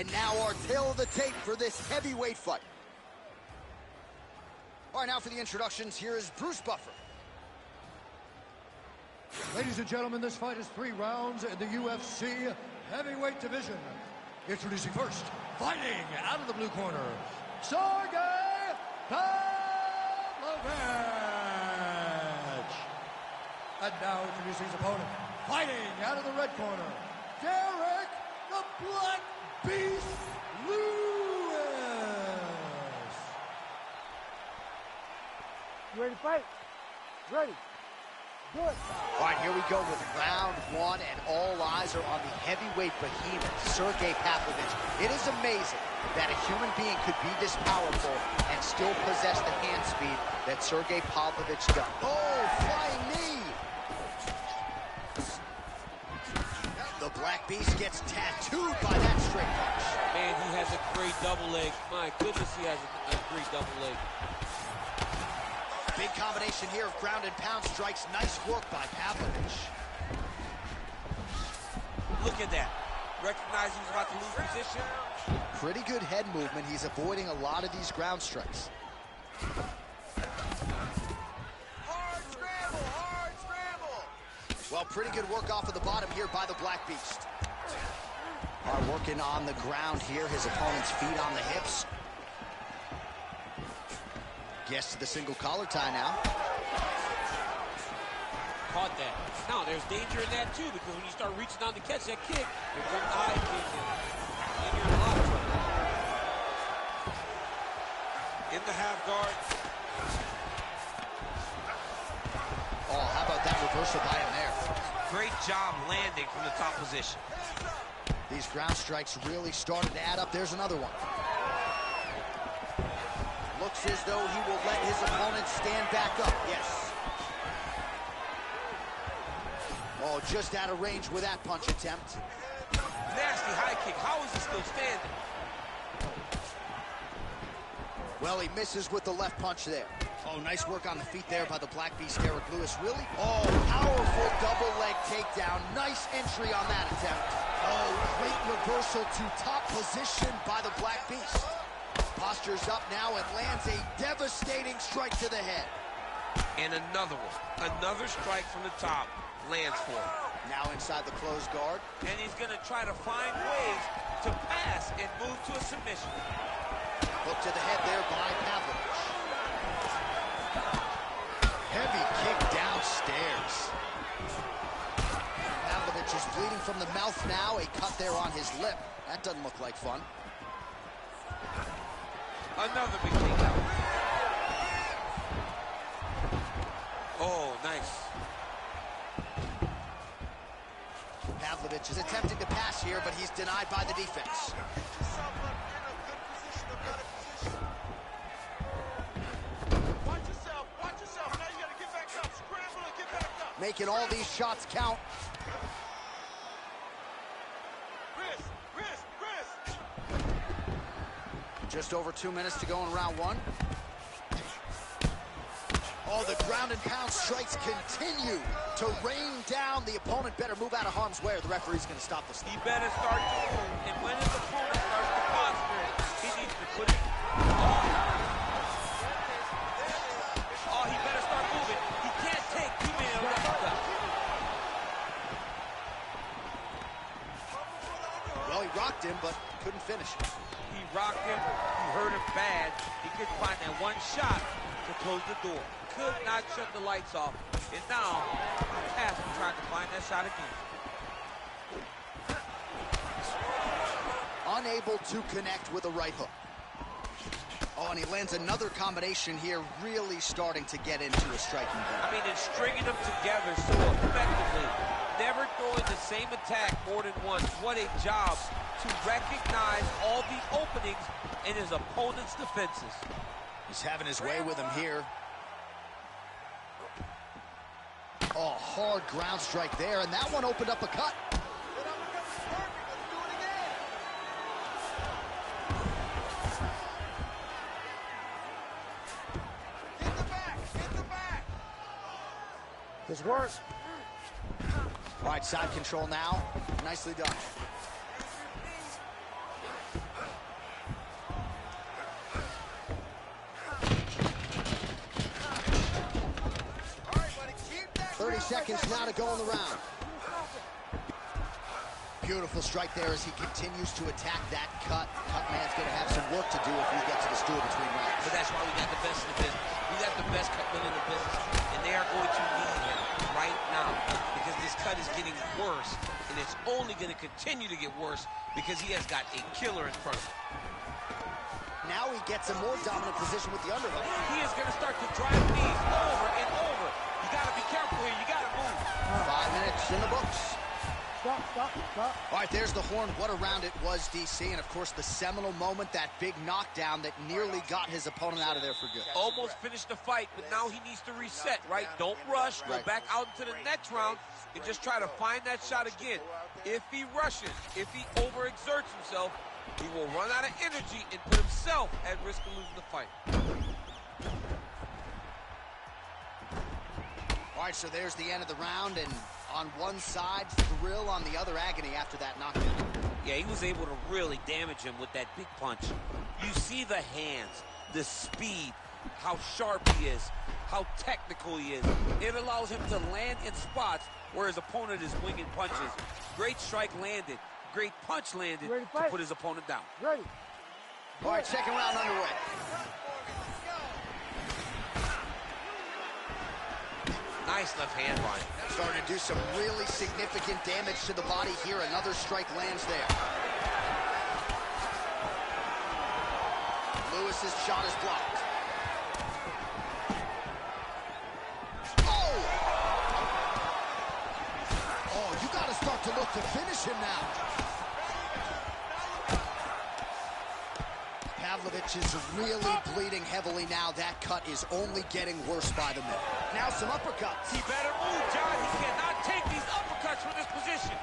And now our tail of the tape for this heavyweight fight. All right, now for the introductions, here is Bruce Buffer. Ladies and gentlemen, this fight is 3 rounds in the UFC heavyweight division. Introducing first, fighting out of the blue corner, Sergey Pavlovich. And now introducing his opponent, fighting out of the red corner, Derek the Black Beast Lewis. You ready to fight? Ready. Good. All right, here we go with round 1, and all eyes are on the heavyweight behemoth, Sergey Pavlovich. It is amazing that a human being could be this powerful and still possess the hand speed that Sergey Pavlovich does. Oh, flying knee! The Black Beast gets tattooed by that straight punch. Man, he has a great double leg. My goodness, he has a great double leg. Big combination here of ground and pound strikes. Nice work by Pavlovich. Look at that. Recognizing he's about to lose position. Pretty good head movement. He's avoiding a lot of these ground strikes. Hard scramble, hard scramble. Well, pretty good work off of the bottom here by the Black Beast. Are working on the ground here. His opponent's feet on the hips. Gets to the single collar tie now. Caught that. Now, there's danger in that, too, because when you start reaching down to catch that kick, you're from the high kick, and you're in a lot of trouble. In the half guard. Oh, how about that reversal by him there? Great job landing from the top position. These ground strikes really started to add up. There's another one. Looks as though he will let his opponent stand back up. Yes. Oh, just out of range with that punch attempt. Nasty high kick. How is he still standing? Well, he misses with the left punch there. Oh, nice work on the feet there by the Black Beast, Derek Lewis. Really? Oh, powerful double leg takedown. Nice entry on that attempt. Oh, great reversal to top position by the Black Beast. Postures up now and lands a devastating strike to the head. And another one. Another strike from the top lands for him. Now inside the closed guard. And he's going to try to find ways to pass and move to a submission. Hook to the head there by Pavlovich. Heavy kick downstairs. Pavlovich is bleeding from the mouth now. A cut there on his lip. That doesn't look like fun. Another big takedown. Oh, nice. Pavlovich is attempting to pass here, but he's denied by the defense. Watch yourself, watch yourself. Now you gotta get back up. Scramble and get back up. Making all these shots count. Wrist. Just over 2 minutes to go in round 1. Oh, the ground and pound strikes continue to rain down. The opponent better move out of harm's way or the referee's going to stop this. He better start to move, and when his opponent starts to posture, he needs to put it. Oh, he better start moving. He can't take too many of that. Well, he rocked him, but couldn't finish it. He rocked him. He hurt him bad. He couldn't find that one shot to close the door. Could not shut the lights off. And now, Aspen trying to find that shot again. Unable to connect with a right hook. Oh, and he lands another combination here, really starting to get into a striking game. I mean, it's stringing them together so effectively. Never throwing the same attack more than once. What a job to recognize all the openings in his opponent's defenses. He's having his way with him here. Oh, hard ground strike there, and that one opened up a cut. Hit the back. This works. All right, side control now. Nicely done. 30 seconds now to go in the round. Beautiful strike there as he continues to attack that cut. Cut man's going to have some work to do if we get to the stool between rounds. But that's why we got the best in the business. We got the best cut man in the business, and they are going to need him right now because this cut is getting worse, and it's only going to continue to get worse because he has got a killer in front of him. Now he gets a more dominant position with the underhook. He is going to start to drive knees over and over. You got to be careful here. You got to move. 5 minutes in the books. Stop, stop, stop. All right, there's the horn. What a round it was, DC. And, of course, the seminal moment, that big knockdown that nearly got his opponent out of there for good. Almost finished the fight, but now he needs to reset, right? Don't rush. Go back out into the next round and just try to find that shot again. If he rushes, if he overexerts himself, he will run out of energy and put himself at risk of losing the fight. All right, so there's the end of the round, and on one side, thrill, on the other, agony after that knockdown. Yeah, he was able to really damage him with that big punch. You see the hands, the speed, how sharp he is, how technical he is. It allows him to land in spots where his opponent is winging punches. Great strike landed. Great punch landed to put his opponent down. Ready. All right, second round underway. Nice left hand line. Starting to do some really significant damage to the body here. Another strike lands there. Lewis's shot is blocked. Oh! Oh, you got to start to look to finish him now. Pavlovich is really bleeding heavily now. That cut is only getting worse by the minute. Now some uppercuts. He better move, John. He cannot take these uppercuts from this position.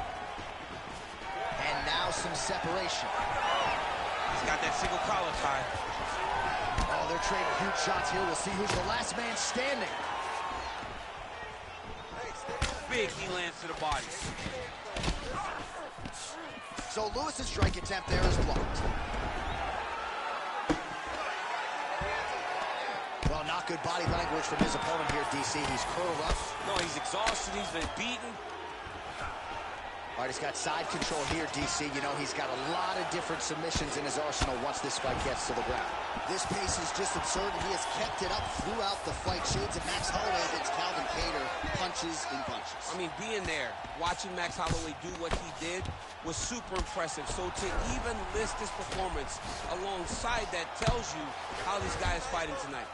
And now some separation. He's got that single collar tie. Oh, they're trading huge shots here. We'll see who's the last man standing. Big knee lands to the body. So Lewis's strike attempt there is blocked. Well, not good body language from his opponent here, DC. He's curled up. No, he's exhausted. He's been beaten. All right, he's got side control here, DC. You know, he's got a lot of different submissions in his arsenal once this fight gets to the ground. This pace is just absurd, and he has kept it up throughout the fight. Shades of Max Holloway against Calvin Kattar, punches in bunches. I mean, being there, watching Max Holloway do what he did was super impressive. So to even list this performance alongside that tells you how this guy is fighting tonight.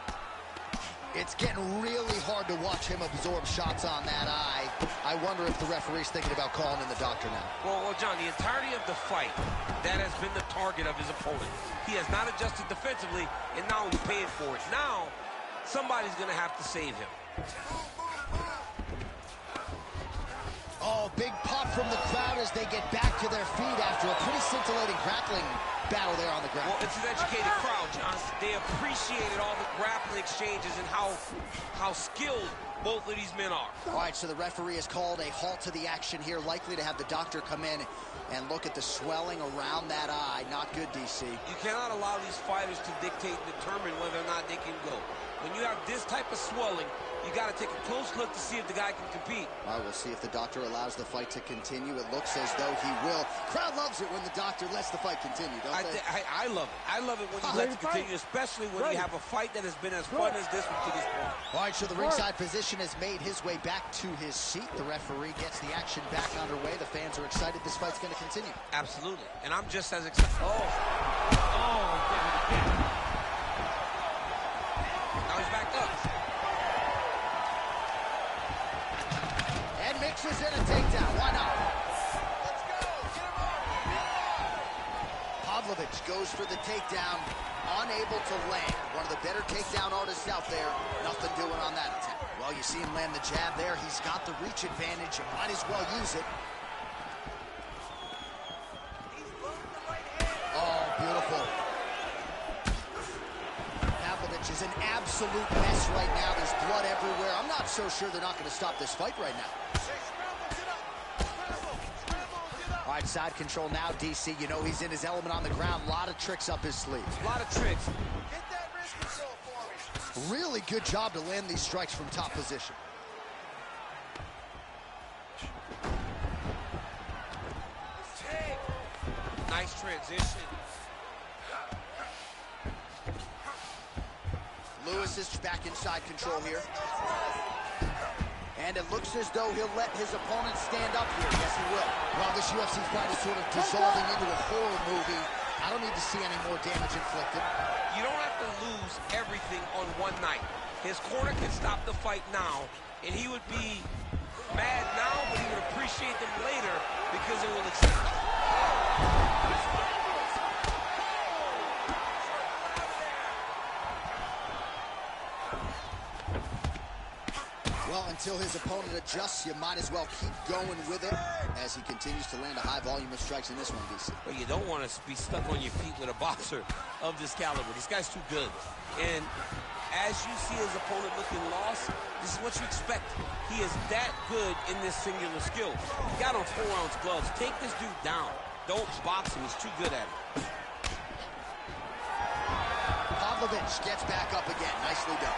It's getting really hard to watch him absorb shots on that eye. I wonder if the referee's thinking about calling in the doctor now. Well, John, the entirety of the fight, that has been the target of his opponent. He has not adjusted defensively, and now he's paying for it. Now, somebody's going to have to save him. Oh, big pop from the crowd as they get back to their feet after a pretty scintillating grappling battle there on the ground. Well, it's an educated crowd, John. They appreciated all the grappling exchanges and how skilled both of these men are. All right, so the referee has called a halt to the action here, likely to have the doctor come in and look at the swelling around that eye. Not good, DC. You cannot allow these fighters to dictate and determine whether or not they can go. When you have this type of swelling, you got to take a close look to see if the guy can compete. All right, we'll see if the doctor allows the fight to continue. It looks as though he will. Crowd loves it when the doctor lets the fight continue, don't they? I love it. I love it when he lets it continue, especially when you have a fight that has been as fun as this one to this point. All right, so the ringside physician has made his way back to his seat. The referee gets the action back underway. The fans are excited. This fight's going to continue. Absolutely. And I'm just as excited. Now he's backed up. And mixes in a takedown. Why not? Let's go. Get him on. Pavlovich goes for the takedown, unable to land. One of the better takedown artists out there. Nothing doing on that attempt. Well, you see him land the jab there. He's got the reach advantage. You might as well use it. Oh, beautiful. Pavlovich is an absolute mess right now. There's blood everywhere. I'm not so sure they're not going to stop this fight right now. All right, side control now, DC. You know he's in his element on the ground. A lot of tricks up his sleeve. A lot of tricks. Get that wrist control for me. Really good job to land these strikes from top position. nice transition. Lewis is back inside control here. And it looks as though he'll let his opponent stand up here. Yes, he will. Well, this UFC fight is sort of dissolving into a horror movie. I don't need to see any more damage inflicted. You don't have to lose everything on one night. His corner can stop the fight now, and he would be mad now, but he would appreciate them later because it will extend. Well, until his opponent adjusts, you might as well keep going with it as he continues to land a high volume of strikes in this one, DC. But you don't want to be stuck on your feet with a boxer of this caliber. This guy's too good. And as you see his opponent looking lost, this is what you expect. He is that good in this singular skill. He got on 4-ounce gloves. Take this dude down. Don't box him. He's too good at it. Pavlovich gets back up again. Nicely done.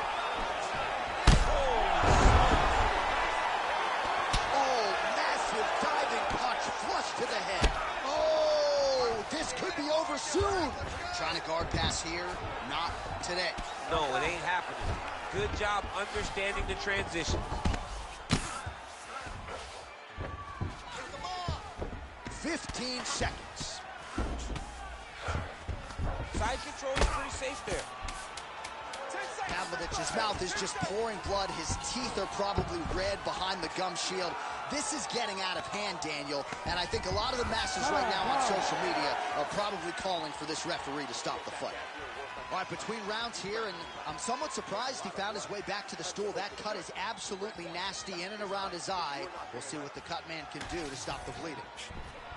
Flush to the head. Oh, this could be over soon. Trying to guard pass here. Not today. No, it ain't happening. Good job understanding the transition. 15 seconds. Side control is pretty safe there. Pavlovich's mouth is just pouring blood. His teeth are probably red behind the gum shield. This is getting out of hand, Daniel, and I think a lot of the masses right now on social media are probably calling for this referee to stop the fight. All right, between rounds here, and I'm somewhat surprised he found his way back to the stool. That cut is absolutely nasty in and around his eye. We'll see what the cut man can do to stop the bleeding.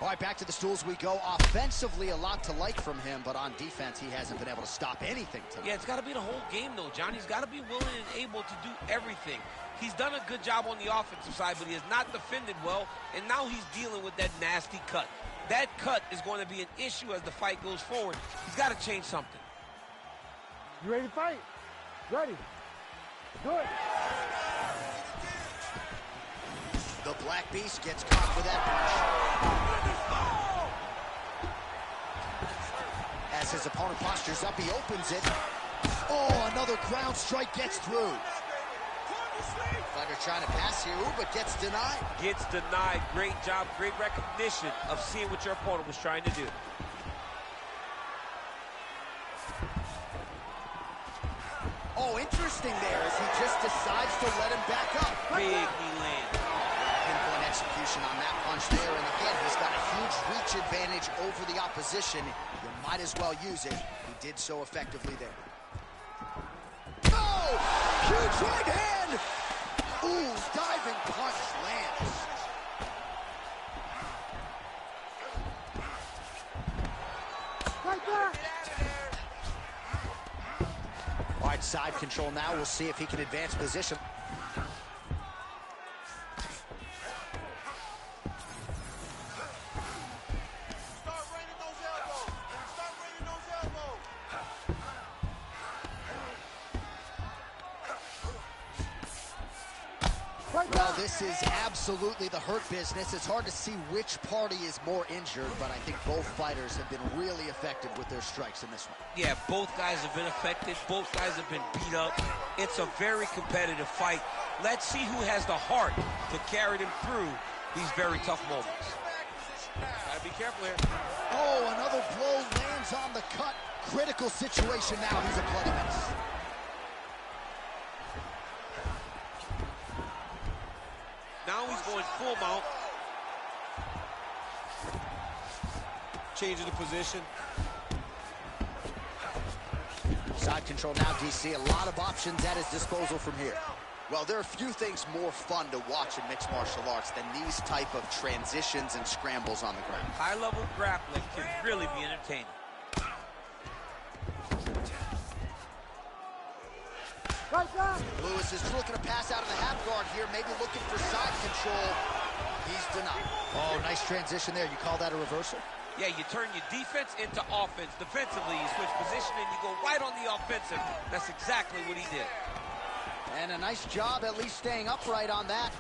All right, back to the stools we go. Offensively, a lot to like from him, but on defense, he hasn't been able to stop anything tonight. Yeah, it's got to be the whole game, though, John. He's got to be willing and able to do everything. He's done a good job on the offensive side, but he has not defended well, and now he's dealing with that nasty cut. That cut is going to be an issue as the fight goes forward. He's got to change something. You ready to fight? Ready. Good. The Black Beast gets caught with that punch. As his opponent postures up, he opens it. Oh, another ground strike gets through. Fighter trying to pass here, but gets denied. Gets denied. Great job, great recognition of seeing what your opponent was trying to do. Oh, interesting there as he just decides to let him back up. Big knee land. Pinpoint execution on that punch there, and again, he's got a huge reach advantage over the opposition. You might as well use it. He did so effectively there. Oh, huge right hand! Ooh, diving punch lands. Right there. All right, side control now. We'll see if he can advance position. Start raining those elbows. Start raining those elbows. Right Well, there. this is absolutely the hurt business. It's hard to see which party is more injured, but I think both fighters have been really effective with their strikes in this one. Yeah, both guys have been affected. Both guys have been beat up. It's a very competitive fight. Let's see who has the heart to carry them through these very tough moments. Gotta be careful here. Oh, another blow lands on the cut. Critical situation now. He's a bloody mess. Now he's going full mount. Changing the position. Side control now, DC. A lot of options at his disposal from here. Well, there are few things more fun to watch in mixed martial arts than these type of transitions and scrambles on the ground. High-level grappling can really be entertaining. Right there. Lewis is looking to pass out of the half guard here, maybe looking for side control. He's denied. Oh, nice transition there. You call that a reversal? Yeah, you turn your defense into offense. Defensively, you switch position and you go right on the offensive. That's exactly what he did. And a nice job at least staying upright on that.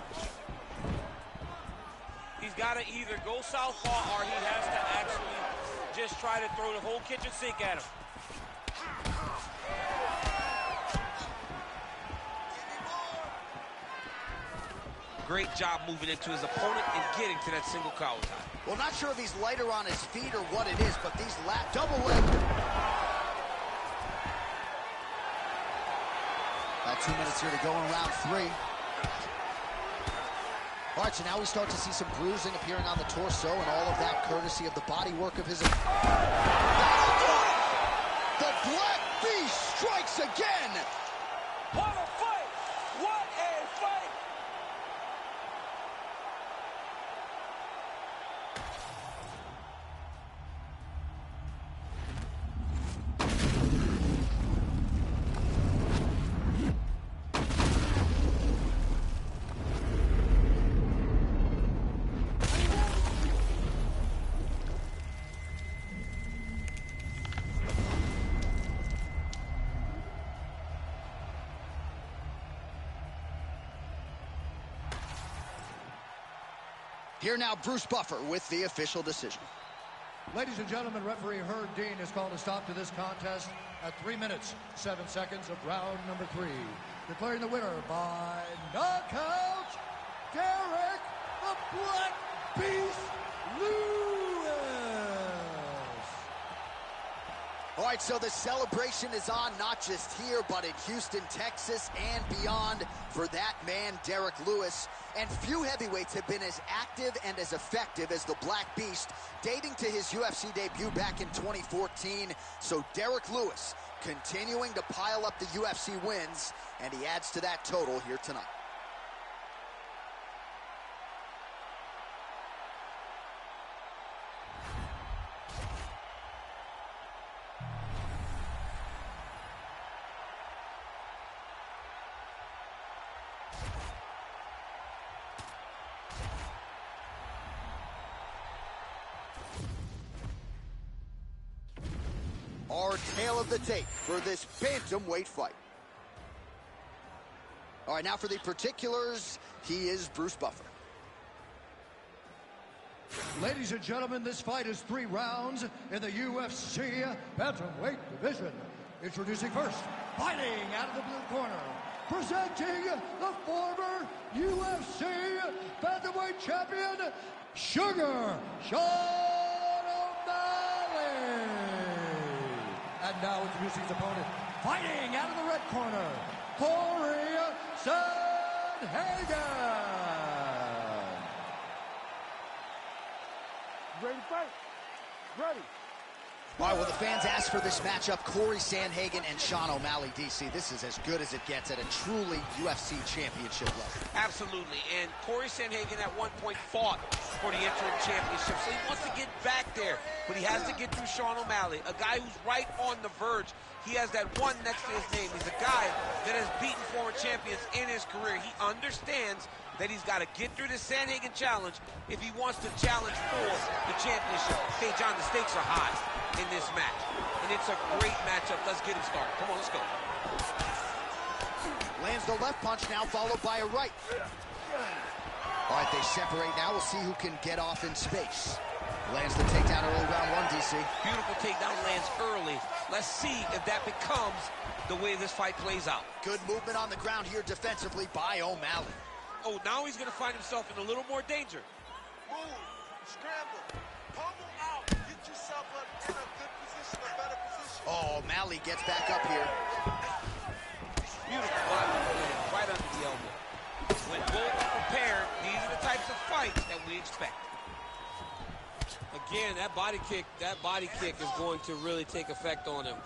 He's got to either go southpaw or he has to actually just try to throw the whole kitchen sink at him. Great job moving into his opponent and getting to that single collar tie. Well, not sure if he's lighter on his feet or what it is, but these double leg. About 2 minutes here to go in round 3. All right, so now we start to see some bruising appearing on the torso, and all of that courtesy of the body work of his... The Black Beast strikes again! What a fight! What a fight! Here now, Bruce Buffer with the official decision. Ladies and gentlemen, referee Herb Dean has called a stop to this contest at 3 minutes, 7 seconds of round number 3. Declaring the winner by knockout, Derek the Black Beast Lewis. All right, so the celebration is on, not just here, but in Houston, Texas, and beyond for that man, Derek Lewis. And few heavyweights have been as active and as effective as the Black Beast, dating to his UFC debut back in 2014. So Derek Lewis continuing to pile up the UFC wins, and he adds to that total here tonight. Our tale of the tape for this bantamweight fight. All right, now for the particulars, he is Bruce Buffer. Ladies and gentlemen, this fight is 3 rounds in the UFC bantamweight division. Introducing first, fighting out of the blue corner, presenting the former UFC bantamweight champion, Sugar Sean O'Malley. And now introducing his opponent, fighting out of the red corner, Corey Sandhagen. Ready to fight? Ready. All right, well, the fans asked for this matchup, Corey Sandhagen and Sean O'Malley, DC. This is as good as it gets at a truly UFC championship level. Absolutely, and Corey Sandhagen at one point fought for the interim championship, so he wants to get back there, but he has to get through Sean O'Malley, a guy who's right on the verge. He has that one next to his name. He's a guy that has beaten former champions in his career. He understands that he's got to get through the Sandhagen challenge if he wants to challenge for the championship. Hey, John, the stakes are high in this match, and it's a great matchup. Let's get him started. Come on, let's go. Lands the left punch now, followed by a right. All right, they separate now. We'll see who can get off in space. Lands the takedown early, round 1, DC. Beautiful takedown lands early. Let's see if that becomes the way this fight plays out. Good movement on the ground here defensively by O'Malley. Oh, now he's going to find himself in a little more danger. Move, scramble, pummel out, get yourself in a good position, a better position. Oh, O'Malley gets back up here. Beautiful body land right under the elbow. When both are prepared, these are the types of fights that we expect. Again, that body kick is going to really take effect on him.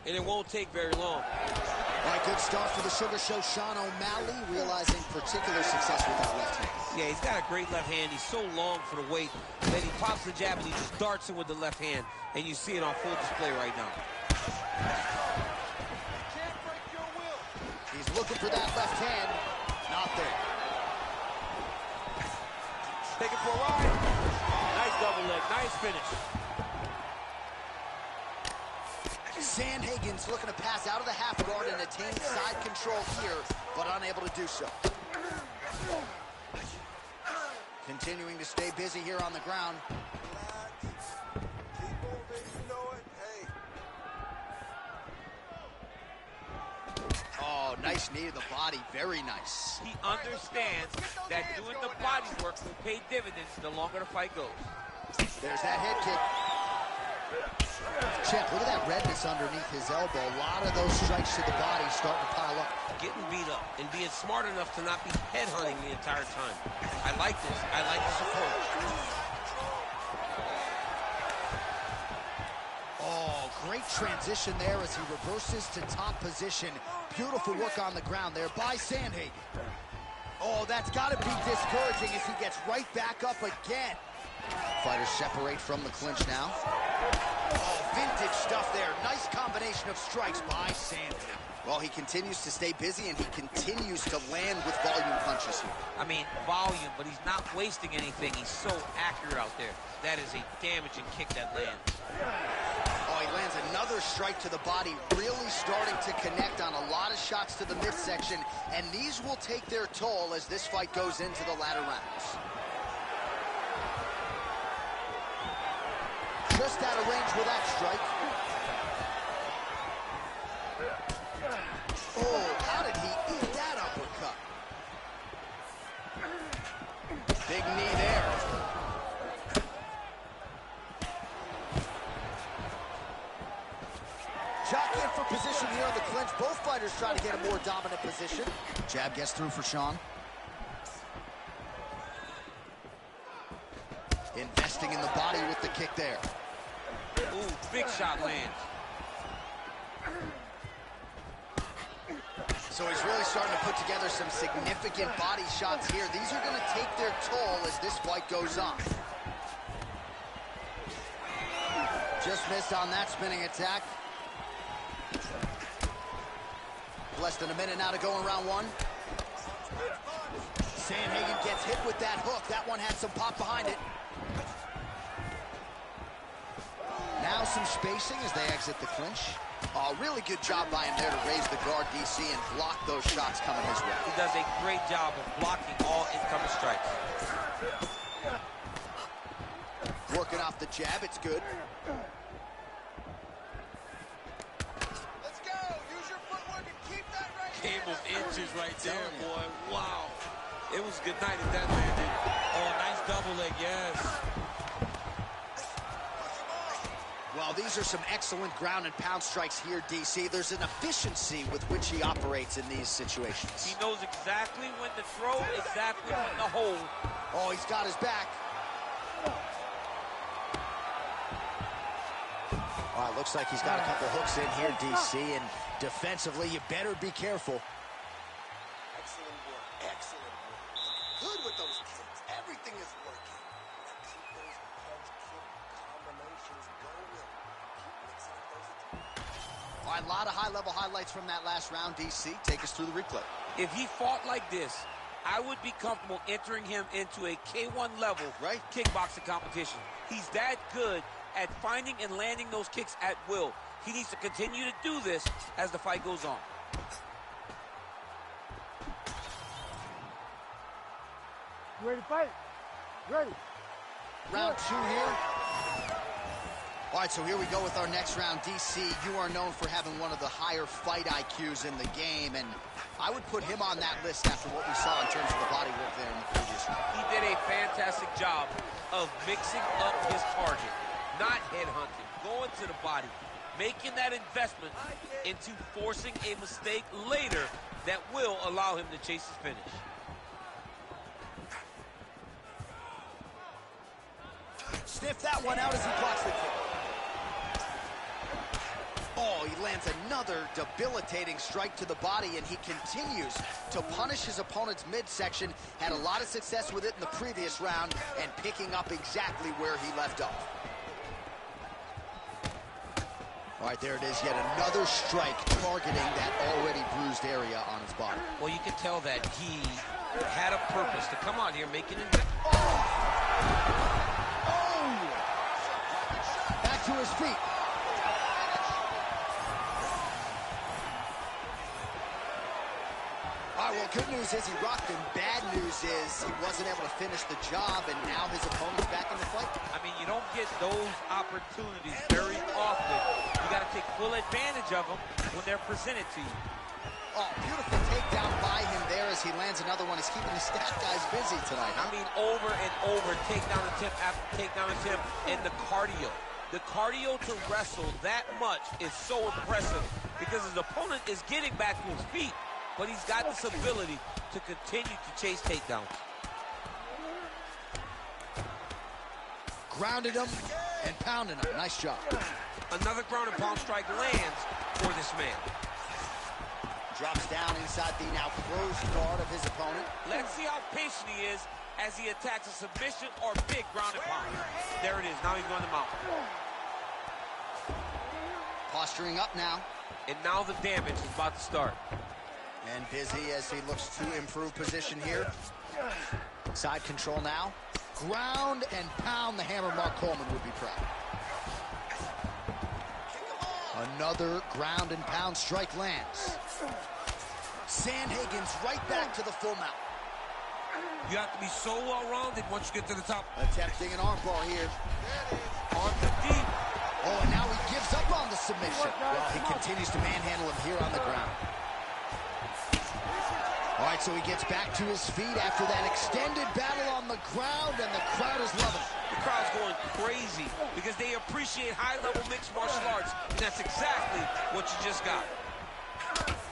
And it won't take very long. All right, good start for the Sugar Show. Sean O'Malley realizing particular success with that left hand. Yeah, he's got a great left hand. He's so long for the weight that he pops the jab and he just darts it with the left hand. And you see it on full display right now. Can't break your will. He's looking for that left hand. Not there. Take it for a ride. Nice double leg. Nice finish. Sandhagen's looking to pass out of the half guard and attain side control here, but unable to do so. Continuing to stay busy here on the ground. Nice knee to the body, very nice. He understands that doing the body work will pay dividends the longer the fight goes. There's that head kick. Champ, look at that redness underneath his elbow. A lot of those strikes to the body starting to pile up. Getting beat up and being smart enough to not be headhunting the entire time. I like this. I like this approach. Oh, great transition there as he reverses to top position. Beautiful work on the ground there by Sandhagen. Oh, that's got to be discouraging as he gets right back up again. Fighters separate from the clinch now. Oh, vintage stuff there. Nice combination of strikes by Sandhagen. Well, he continues to stay busy, and he continues to land with volume punches here. I mean, volume, but he's not wasting anything. He's so accurate out there. That is a damaging kick that lands. Oh, he lands another strike to the body, really starting to connect on a lot of shots to the midsection, and these will take their toll as this fight goes into the latter rounds. Just out of range with that strike. Oh, how did he eat that uppercut? Big knee there. Jock in for position here in the clinch. Both fighters trying to get a more dominant position. Jab gets through for Sean. Investing in the body with the kick there. Ooh, big shot lands. So he's really starting to put together some significant body shots here. These are going to take their toll as this fight goes on. Just missed on that spinning attack. Less than a minute now to go in round one. Sandhagen gets hit with that hook. That one had some pop behind it. Now some spacing as they exit the clinch. Oh, really good job by him there to raise the guard, DC, and block those shots coming his way. He does a great job of blocking all incoming strikes. Working off the jab, it's good. Let's go. Use your footwork and keep that right. Game of inches right there, boy. Wow. It was good night if that landed. Oh, nice double leg, yes. Well, these are some excellent ground and pound strikes here, DC. There's an efficiency with which he operates in these situations. He knows exactly when to throw, exactly when to hold. Oh, he's got his back. All right, looks like he's got a couple hooks in here, DC, and defensively, you better be careful. Excellent work. Excellent work. Good with those kicks. Everything is working. Keep those punch kick combinations going. Keep mixing up those attacks. All right, a lot of high-level highlights from that last round, DC. Take us through the replay. If he fought like this, I would be comfortable entering him into a K1 level kickboxing competition. He's that good at finding and landing those kicks at will. He needs to continue to do this as the fight goes on. You ready to fight? Ready. Round two here. All right, so here we go with our next round. DC, you are known for having one of the higher fight IQs in the game, and I would put him on that list after what we saw in terms of the body work there in the previous round. He did a fantastic job of mixing up his target, not headhunting, going to the body, making that investment into forcing a mistake later that will allow him to chase his finish. Sniff that one out as he blocks the kick. Oh, he lands another debilitating strike to the body, and he continues to punish his opponent's midsection. Had a lot of success with it in the previous round and picking up exactly where he left off. All right, there it is, yet another strike targeting that already bruised area on his body. Well, you can tell that he had a purpose to come out here making it. Back to his feet. All right, well, good news is he rocked him. Bad news is he wasn't able to finish the job, and now his opponent's back in the fight. I mean, you don't get those opportunities very often got to take full advantage of them when they're presented to you. Oh, beautiful takedown by him there as he lands another one. He's keeping the stat guys busy tonight. I mean, over and over, takedown attempt after takedown attempt, and the cardio. The cardio to wrestle that much is so impressive because his opponent is getting back to his feet, but he's got this ability to continue to chase takedowns. Grounded him and pounded him. Nice job. Another ground and pound strike lands for this man. Drops down inside the now closed guard of his opponent. Let's see how patient he is as he attacks a submission or big ground and pound. There it is. Now he's going to mount. Posturing up now. And now the damage is about to start. And busy as he looks to improve position here. Side control now. Ground and pound. The hammer Mark Coleman would be proud. Another ground and pound strike lands. Sandhagen's right back to the full mount. You have to be so well-rounded once you get to the top. Attempting an armbar here. Arm to deep. Oh, and now he gives up on the submission. Well, he continues to manhandle him here on the ground. All right, so he gets back to his feet after that extended battle on the ground, and the crowd is loving it. The crowd's going crazy because they appreciate high-level mixed martial arts, and that's exactly what you just got.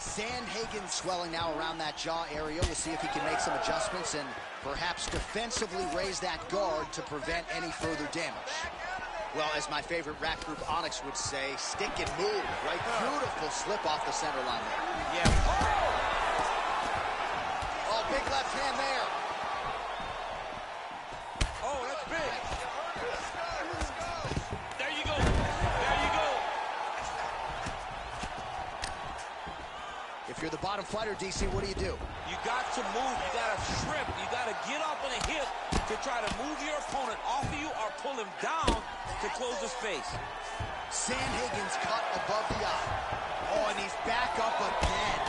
Sandhagen swelling now around that jaw area. We'll see if he can make some adjustments and perhaps defensively raise that guard to prevent any further damage. Well, as my favorite rap group Onyx would say, stick and move, right? Beautiful slip off the center line there. Yeah. Oh, big left hand there. Oh, that's big. There you go. There you go. If you're the bottom fighter, DC, what do? You got to move. You got to shrimp. You got to get up on a hip to try to move your opponent off of you or pull him down to close the space. Sandhagen's cut above the eye. Oh, and he's back up again.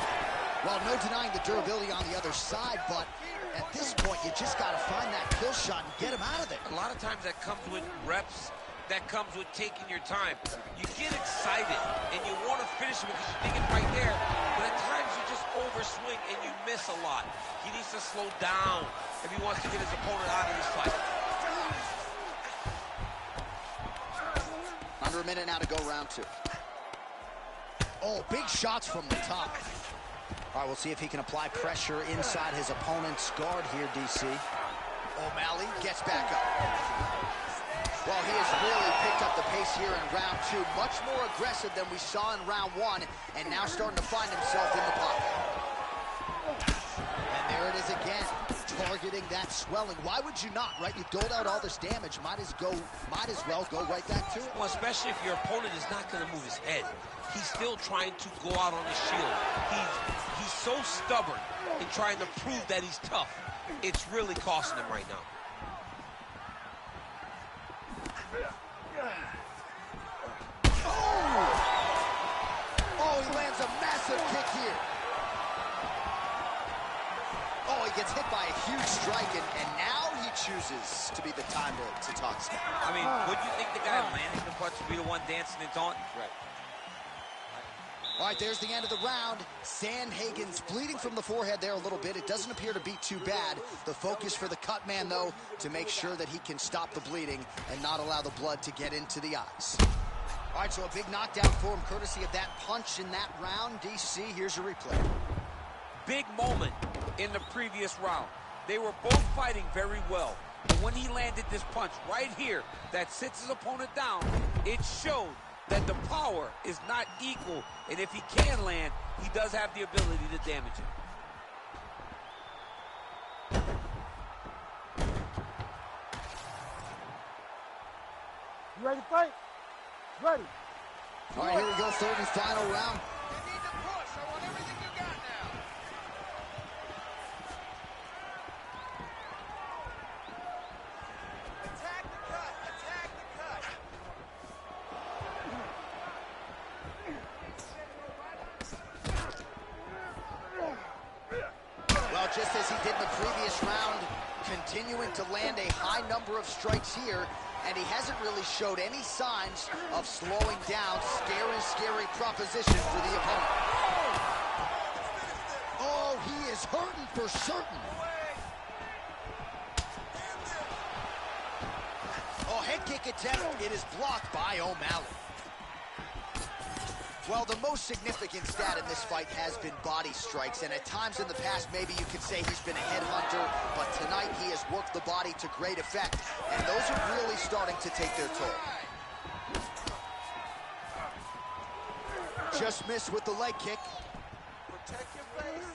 Well, no denying the durability on the other side, but at this point, you just got to find that kill shot and get him out of there. A lot of times that comes with reps. That comes with taking your time. You get excited, and you want to finish it because you think it's right there, but at times you just overswing and you miss a lot. He needs to slow down if he wants to get his opponent out of this fight. Under a minute now to go round two. Oh, big shots from the top. All right, we'll see if he can apply pressure inside his opponent's guard here, DC. O'Malley gets back up. Well, he has really picked up the pace here in round two. Much more aggressive than we saw in round one, and now starting to find himself in the pocket. And there it is again, targeting that swelling. Why would you not, right? You doled out all this damage. Might as well go right back to it. Well, especially if your opponent is not going to move his head. He's still trying to go out on the shield. He's so stubborn in trying to prove that he's tough. It's really costing him right now. Oh, he lands a massive kick here. Oh, he gets hit by a huge strike, and now he chooses to be the time to talk smack. I mean, would you think the guy landing the punch would be the one dancing and taunting? Right. All right, there's the end of the round. Sandhagen's bleeding from the forehead there a little bit. It doesn't appear to be too bad. The focus for the cut man, though, to make sure that he can stop the bleeding and not allow the blood to get into the eyes. All right, so a big knockdown for him, courtesy of that punch in that round. DC, here's your replay. Big moment in the previous round. They were both fighting very well. But when he landed this punch right here that sits his opponent down, it showed that the power is not equal, and if he can land, he does have the ability to damage it. You ready to fight? Ready. All right, here we go, third and final round. You need to push. I want everything you got now. Attack the cut. Attack the cut. Well, just as he did in the previous round, continuing to land a high number of strikes here, and he hasn't really showed any signs of slowing down. Scary proposition for the opponent. Oh, he is hurting for certain. Oh, head kick attempt. It is blocked by O'Malley. Well, the most significant stat in this fight has been body strikes, and at times in the past, maybe you could say he's been a headhunter, but tonight he has worked the body to great effect, and those are really starting to take their toll. Just missed with the leg kick. Protect your face.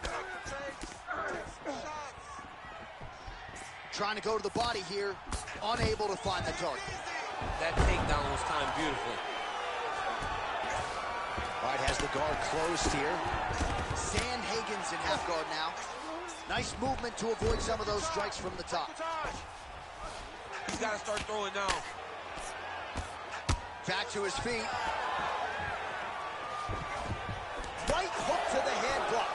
Protect some shots. Trying to go to the body here, unable to find the target. That takedown was timed beautifully. All right, has the guard closed here. Sandhagen's in half guard now. Nice movement to avoid some of those strikes from the top. He's got to start throwing now. Back to his feet. Right hook to the head block.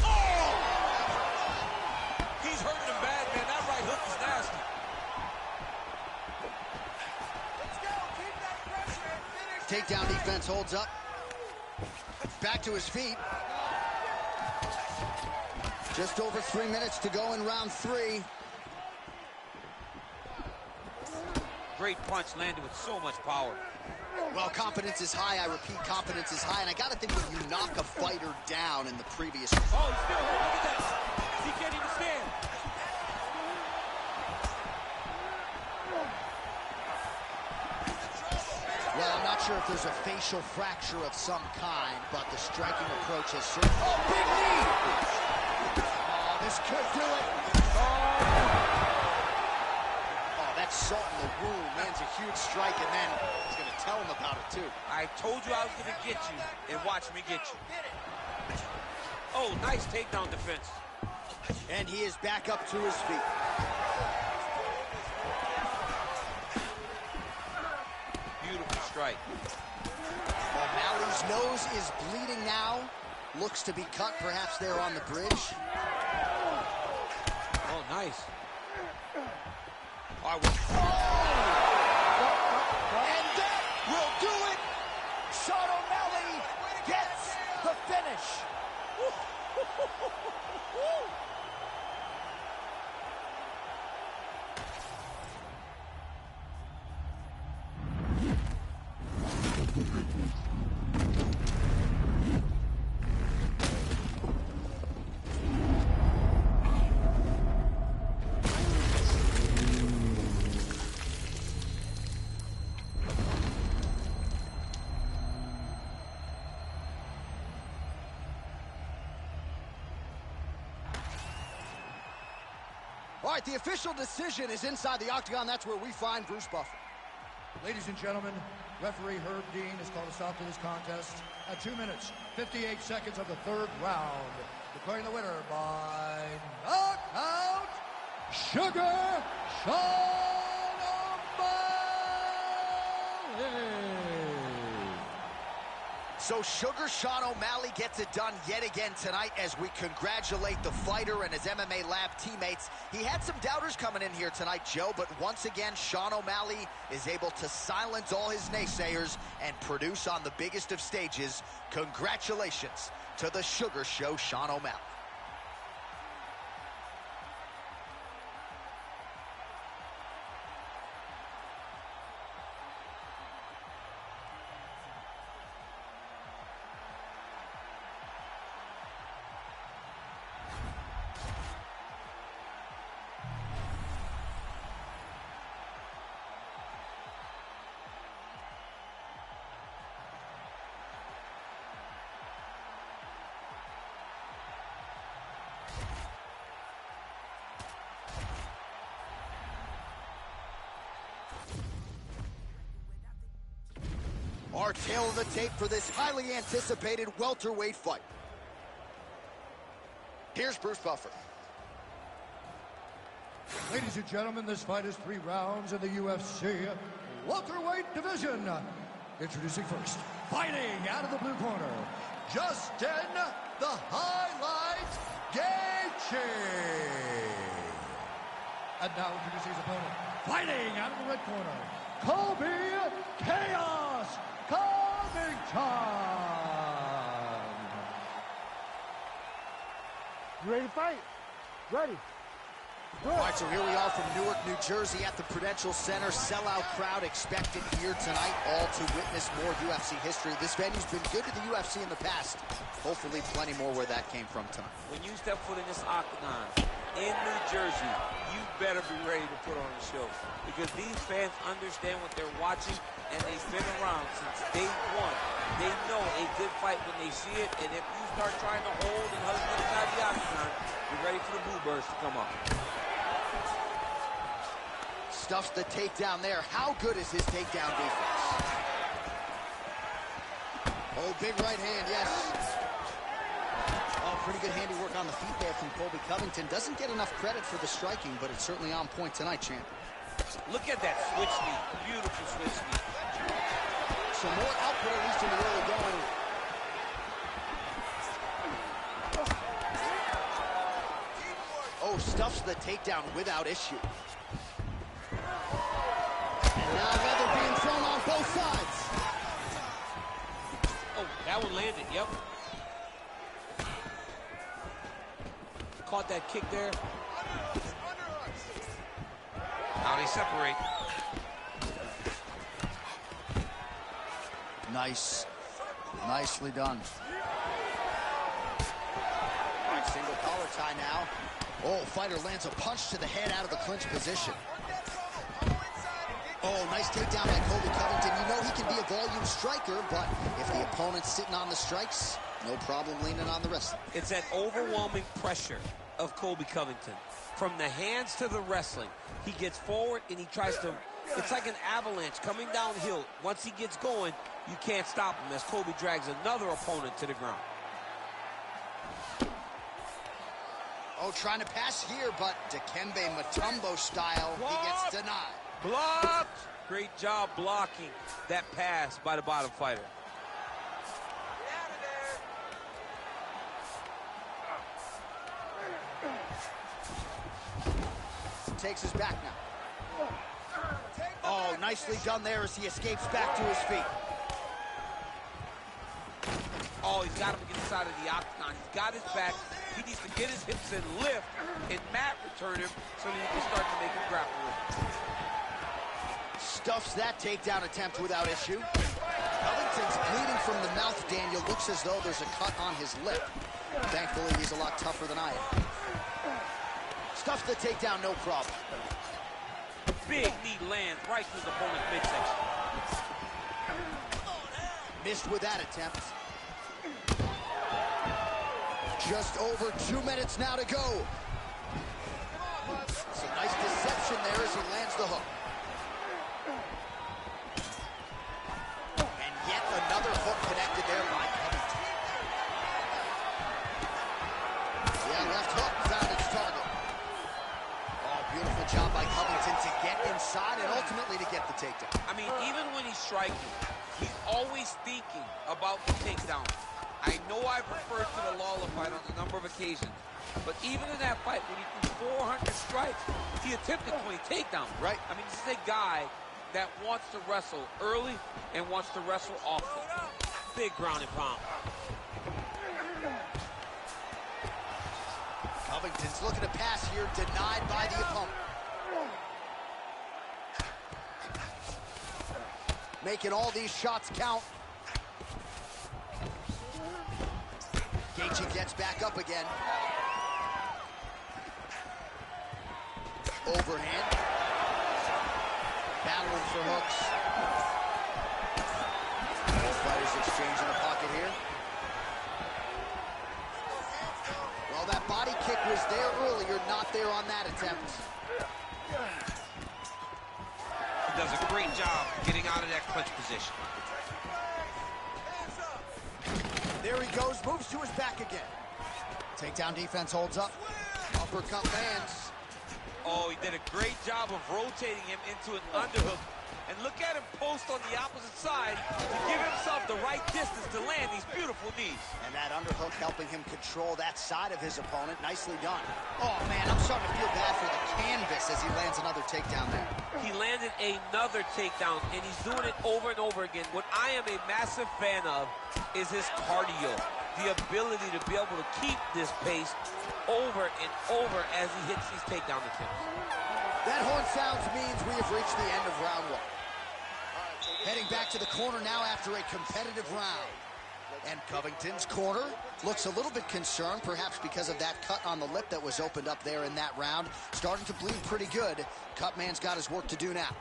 Oh! He's hurting him bad, man. That right hook is nasty. Takedown defense holds up. Back to his feet. Just over 3 minutes to go in round 3. Great punch landed with so much power. Well, confidence is high. I repeat, confidence is high. And I got to think when you knock a fighter down in the previous... Oh, he's still here. Look at that. He can't even stand. Well, I'm not sure if there's a facial fracture of some kind, but the striking approach has certainly... Oh, big knee! Oh, this could do it. Oh, that's salt in the wound. Lands a huge strike, and then he's going to tell him about it, too. I told you I was going to get you, and watch me get you. Oh, nice takedown defense. And he is back up to his feet. Beautiful strike. O'Malley's nose is bleeding now. Looks to be cut, perhaps there on the bridge. Oh, nice. All right, and that will do it. Sean O'Malley gets the finish. All right, the official decision is inside the octagon. That's where we find Bruce Buffer. Ladies and gentlemen, referee Herb Dean has called a stop to this contest at 2 minutes, 58 seconds of the 3rd round, declaring the winner by knockout, Sugar Sean O'Malley. So Sugar Sean O'Malley gets it done yet again tonight as we congratulate the fighter and his MMA Lab teammates. He had some doubters coming in here tonight, Joe, but once again, Sean O'Malley is able to silence all his naysayers and produce on the biggest of stages. Congratulations to the Sugar Show, Sean O'Malley. Our tail of the tape for this highly anticipated welterweight fight. Here's Bruce Buffer. Ladies and gentlemen, this fight is 3 rounds in the UFC welterweight division. Introducing first, fighting out of the blue corner, Justin the Highlight Gaethje. And now introducing his opponent, fighting out of the red corner, Colby Chaos Covington. You ready to fight? Ready. All right, so here we are from Newark, New Jersey at the Prudential Center. Sellout crowd expected here tonight, all to witness more UFC history. This venue's been good to the UFC in the past. Hopefully plenty more where that came from tonight. When you step foot in this octagon in New Jersey, you better be ready to put on a show. Because these fans understand what they're watching, and they've been around since day one. They know a good fight when they see it, and if you start trying to hold and hustle inside the octagon, you're ready for the bluebirds to come up. Stuffs the takedown there. How good is his takedown defense? Oh, big right hand, yes. Oh, pretty good handiwork on the feet there from Colby Covington. Doesn't get enough credit for the striking, but it's certainly on point tonight, champ. Look at that switch knee. Beautiful switch knee. Some more output, at least in the early going. Oh, stuffs the takedown without issue. And now leather being thrown on both sides. Oh, that one landed, yep. Caught that kick there. Now they separate. Nice. Nicely done. All right, single collar tie now. Oh, fighter lands a punch to the head out of the clinch position. Oh, nice takedown by Colby Covington. You know he can be a volume striker, but if the opponent's sitting on the strikes, no problem leaning on the wrestling. It's that overwhelming pressure of Colby Covington. From the hands to the wrestling, he gets forward and he tries to, it's like an avalanche coming downhill. Once he gets going, you can't stop him as Colby drags another opponent to the ground. Oh, trying to pass here, but Dikembe Mutombo style, he gets denied. Blocked! Great job blocking that pass by the bottom fighter. Takes his back now. Oh, nicely done there as he escapes back to his feet. Oh, he's got him against the side of the octagon. He's got his back. He needs to get his hips and lift, and Matt return him so that he can start to make him grapple with him. Stuffs that takedown attempt without issue. Covington's bleeding from the mouth, Daniel. Looks as though there's a cut on his lip. Thankfully, he's a lot tougher than I am. Stuffs the takedown, no problem. Big knee lands right through the opponent's midsection. Missed with that attempt. Just over 2 minutes now to go. Some nice deception there as he lands the hook. And yet another hook connected there by Covington. Yeah, left hook found its target. Oh, beautiful job by Covington to get inside and ultimately to get the takedown. I mean, even when he's striking, he's always thinking about the takedown. I know I've referred to the Lawler fight on a number of occasions, but even in that fight, when he threw 400 strikes, he attempted 20 takedowns. Right. I mean, this is a guy that wants to wrestle early and wants to wrestle often. Big ground and pound. Covington's looking to pass here, denied by the opponent. Making all these shots count. Gaethje gets back up again. Overhand. Battling for hooks. Both fighters exchanging the pocket here. Well, that body kick was there earlier, not there on that attempt. He does a great job getting out of that clinch position. There he goes, moves to his back again. Takedown defense holds up. Uppercut lands. Oh, he did a great job of rotating him into an underhook. And look at him post on the opposite side to give himself himself the right distance to land these beautiful knees. And that underhook helping him control that side of his opponent. Nicely done. Oh, man, I'm starting to feel bad for the canvas as he lands another takedown there. He landed another takedown, and he's doing it over and over again. What I am a massive fan of is his cardio. The ability to be able to keep this pace over and over as he hits these takedown attempts. That horn sounds means we have reached the end of round one. Heading back to the corner now after a competitive round. And Covington's corner looks a little bit concerned, perhaps because of that cut on the lip that was opened up there in that round. Starting to bleed pretty good. Cutman's got his work to do now.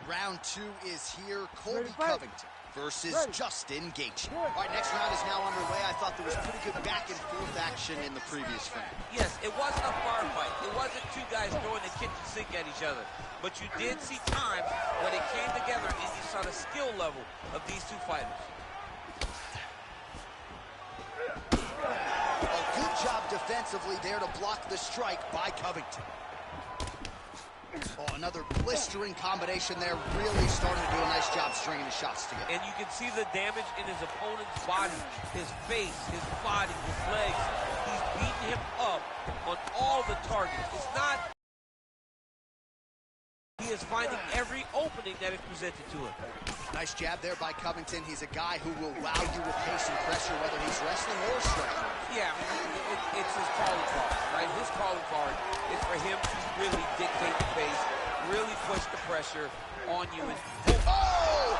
Round two is here. Colby Covington versus Justin Gaethje. All right, next round is now underway. I thought there was pretty good back and forth action in the previous round. Yes, it wasn't a bar fight. It wasn't two guys throwing the kitchen sink at each other. But you did see times when it came together and you saw the skill level of these two fighters. A good job defensively there to block the strike by Covington. Oh, another blistering combination there. Really starting to do a nice job stringing the shots together. And you can see the damage in his opponent's body, his face, his body, his legs. He's beating him up on all the targets. It's not... He is finding every opening that is presented to him. Nice jab there by Covington. He's a guy who will wow you with pace and pressure, whether he's wrestling or striking. Yeah, I mean, it's his calling card, right? His calling card is for him to really dictate the pace, really push the pressure on you. And oh!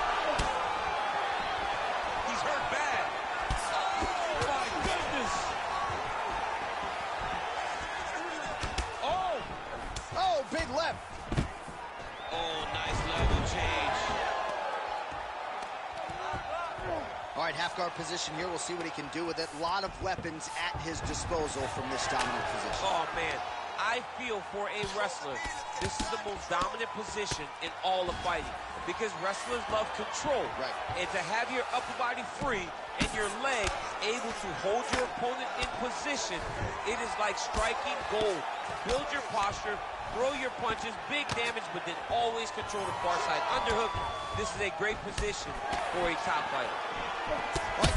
He's hurt bad. Oh, my goodness. Oh! Oh, big left. Oh, nice level change. All right, half guard position here. We'll see what he can do with it. A lot of weapons at his disposal from this dominant position. Oh, man. I feel for a wrestler, this is the most dominant position in all of fighting because wrestlers love control. Right. And to have your upper body free and your leg able to hold your opponent in position, it is like striking gold. Build your posture, throw your punches, big damage, but then always control the far side. Underhook, this is a great position for a top fighter. Right.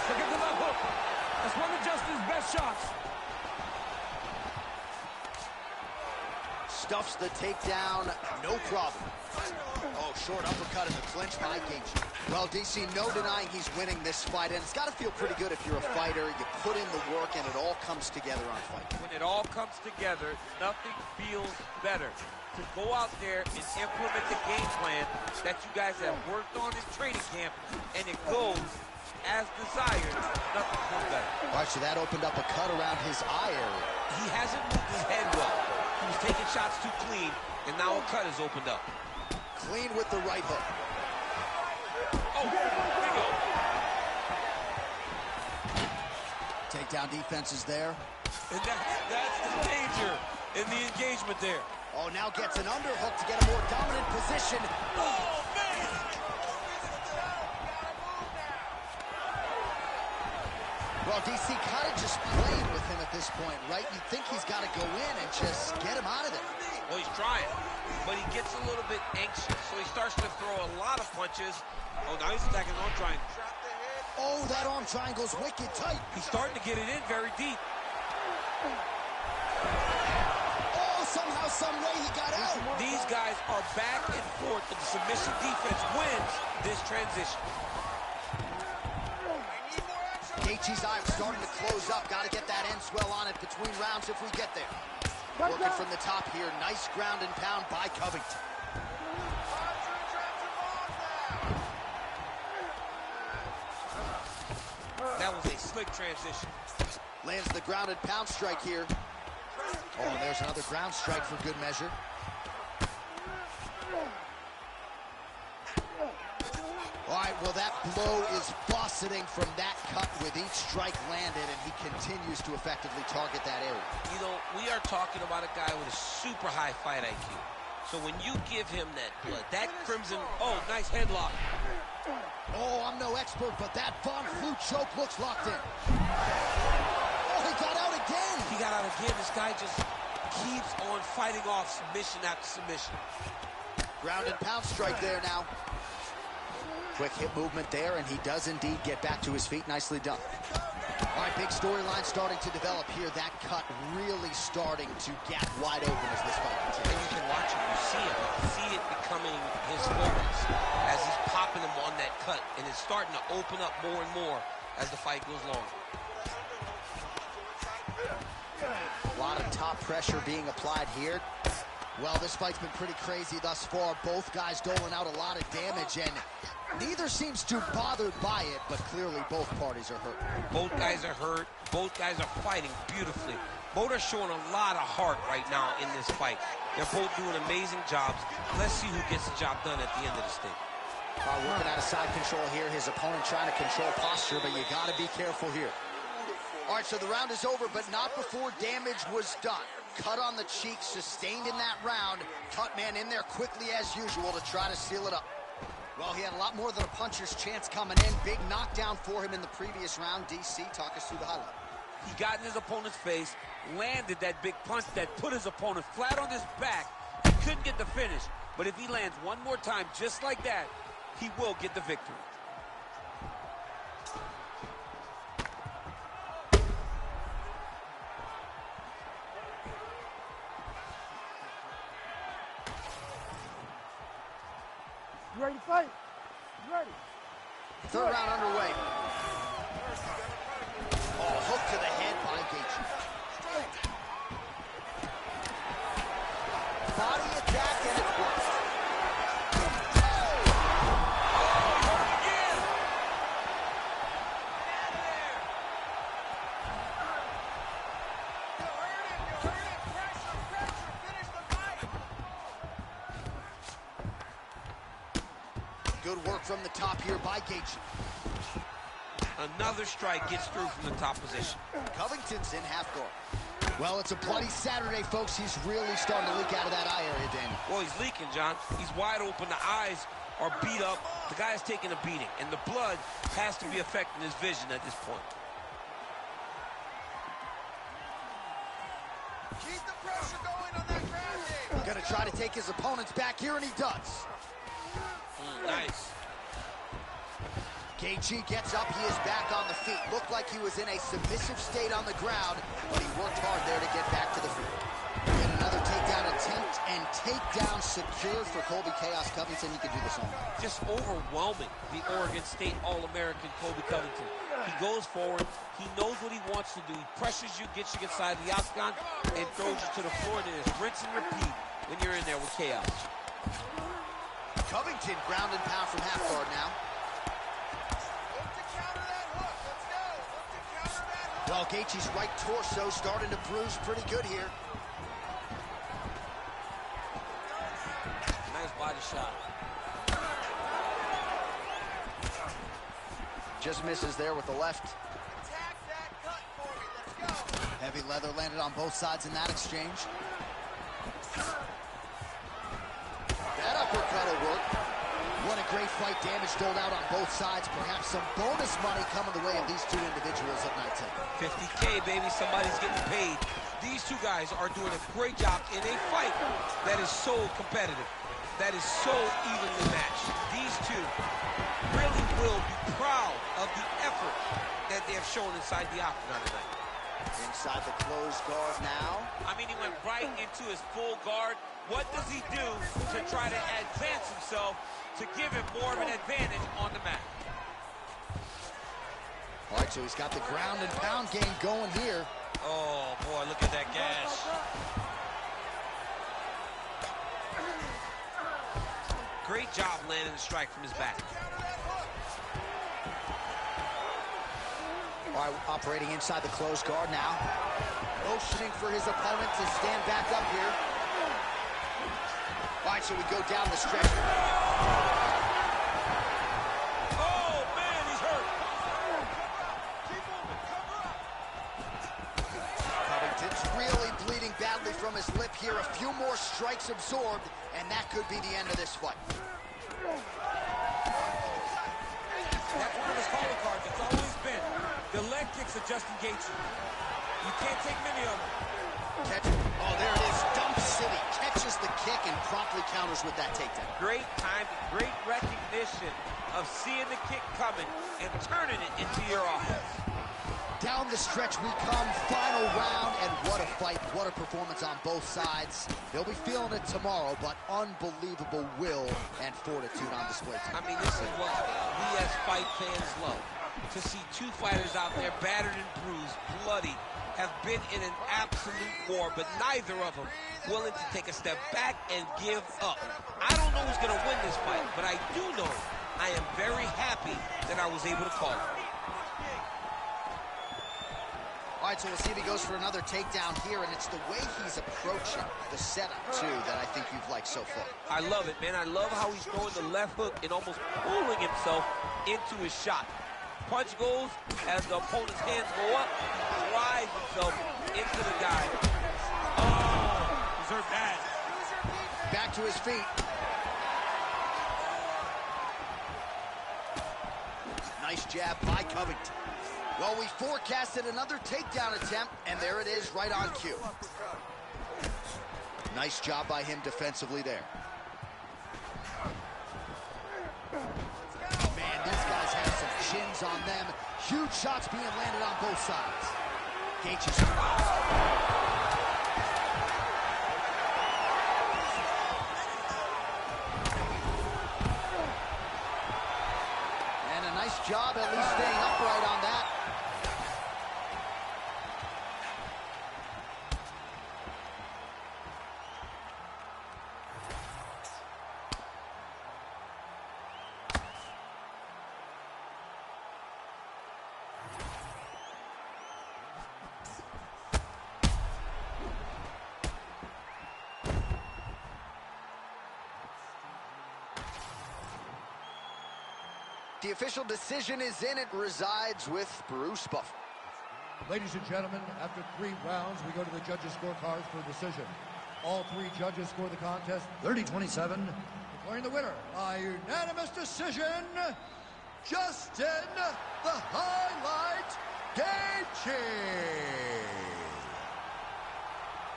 Look at the left hook. That's one of Justin's best shots. Stuffs the takedown, no problem. Oh, short uppercut in the clinch by Gaethje. Well, DC, no denying he's winning this fight, and it's got to feel pretty good if you're a fighter. You put in the work, and it all comes together on fight. When it all comes together, nothing feels better to go out there and implement the game plan that you guys have worked on in training camp, and it goes as desired. Nothing feels better. All right, so that opened up a cut around his eye area. He hasn't moved his head well. He was taking shots too clean, and now a cut has opened up. Clean with the right hook. Oh, bingo. Takedown defense is there. And that's the danger in the engagement there. Oh, now gets an underhook to get a more dominant position. Oh, man! Well, DC kind of just playing with him at this point, right? You think he's got to go in and just get him out of there. Well, he's trying, but he gets a little bit anxious, so he starts to throw a lot of punches. Oh, now he's attacking arm triangle. Oh, that arm triangle's wicked tight. He's starting to get it in very deep. Somehow, some way he got out. These guys are back and forth, but the submission defense wins this transition. Gaethje's eye starting to close up. Got to get that end swell on it between rounds if we get there. Working from the top here. Nice ground and pound by Covington. That was a slick transition. Lands the ground and pound strike here. Oh, and there's another ground strike for good measure. All right, well, that blow is buffeting from that cut with each strike landed, and he continues to effectively target that area. You know, we are talking about a guy with a super high fight IQ. So when you give him that blood, that crimson, oh, nice headlock. Oh, I'm no expert, but that Von Flue choke looks locked in. Oh, he got out again. He got out again. This guy just keeps on fighting off submission after submission. Ground and pound strike there now. Quick hip movement there, and he does indeed get back to his feet. Nicely done. All right, big storyline starting to develop here. That cut really starting to gap wide open as this fight continues. And you can watch it. You see it. You see it becoming his focus as he's popping him on that cut, and it's starting to open up more and more as the fight goes longer. A lot of top pressure being applied here. Well, this fight's been pretty crazy thus far. Both guys doling out a lot of damage, and neither seems too bothered by it, but clearly both parties are hurt. Both guys are hurt. Both guys are fighting beautifully. Both are showing a lot of heart right now in this fight. They're both doing amazing jobs. Let's see who gets the job done at the end of this thing. Working out of side control here. His opponent trying to control posture, but you got to be careful here. All right, so the round is over, but not before damage was done. Cut on the cheek, sustained in that round. Cut man in there quickly as usual to try to seal it up. Well, he had a lot more than a puncher's chance coming in. Big knockdown for him in the previous round. DC, talk us through the highlight. He got in his opponent's face, landed that big punch that put his opponent flat on his back. He couldn't get the finish, but if he lands one more time just like that, he will get the victory. You ready to fight? You ready? Third round underway. Oh, hook to the head by Gaethje. Body attack, and it's worked. Good work from the top here by Gaethje. Another strike gets through from the top position. Covington's in half guard. Well, it's a bloody Saturday, folks. He's really starting to leak out of that eye area, Daniel. Well, he's leaking, John. He's wide open. The eyes are beat up. The guy is taking a beating, and the blood has to be affecting his vision at this point. Keep the pressure going on that ground game. Gonna try to take his opponents back here, and he does. Nice. Gaethje gets up. He is back on the feet. Looked like he was in a submissive state on the ground, but he worked hard there to get back to the feet. And another takedown attempt and takedown secured for Colby Chaos Covington. He can do this all night. Just overwhelming the Oregon State All-American Colby Covington. He goes forward. He knows what he wants to do. He pressures you, gets you inside the octagon, and throws you to the floor. And it's rinse and repeat when you're in there with Chaos. Covington ground and pound from half guard now. Well, Gaethje's right torso starting to bruise pretty good here. Nice body shot. Just misses there with the left. Attack that cut for me. Let's go. Heavy leather landed on both sides in that exchange. That uppercut will work. What a great fight. Damage doled out on both sides. Perhaps some bonus money coming the way of these two individuals at night 10. 50K, baby. Somebody's getting paid. These two guys are doing a great job in a fight that is so competitive, that is so evenly matched. These two really will be proud of the effort that they have shown inside the octagon tonight. Inside the closed guard now. I mean, he went right into his full guard. What does he do to try to advance himself to give him more of an advantage on the mat? All right, so he's got the ground and pound game going here. Oh, boy, look at that gash. Great job landing the strike from his back. All right, operating inside the closed guard now. Motioning for his opponent to stand back up here. All right, so we go down the stretch. Oh, man, he's hurt. Covington's really bleeding badly from from his lip here. A few more strikes absorbed, and that could be the end of this fight. That's one of his calling cards. It's always been the leg kicks of Justin Gaethje. You can't take many of them. Catch. Oh, there it is. Dump City catches the kick and promptly counters with that takedown. Great time, great recognition of seeing the kick coming and turning it into your offense. Down the stretch we come, final round, and what a fight, what a performance on both sides. They'll be feeling it tomorrow, but unbelievable will and fortitude on display tonight. I mean, this is what we as fight fans love. To see two fighters out there battered and bruised, bloody, have been in an absolute war, but neither of them willing to take a step back and give up. I don't know who's going to win this fight, but I do know I am very happy that I was able to call it. All right, so we'll see if he goes for another takedown here, and it's the way he's approaching the setup, too, that I think you've liked so far. I love it, man. I love how he's throwing the left hook and almost pulling himself into his shot. Punch goes as the opponent's hands go up, he drives himself into the guy. Oh, deserved that. Back to his feet. Nice jab by Covington. Well, we forecasted another takedown attempt, and there it is, right on cue. Nice job by him defensively there. Man, these guys have some chins on them. Huge shots being landed on both sides. Gaethje's and a nice job at least staying upright on that. The official decision is in. It resides with Bruce Buffer. Ladies and gentlemen, after 3 rounds, we go to the judges' scorecards for a decision. All 3 judges score the contest 30-27, declaring the winner by unanimous decision, Justin the Highlight Gaethje.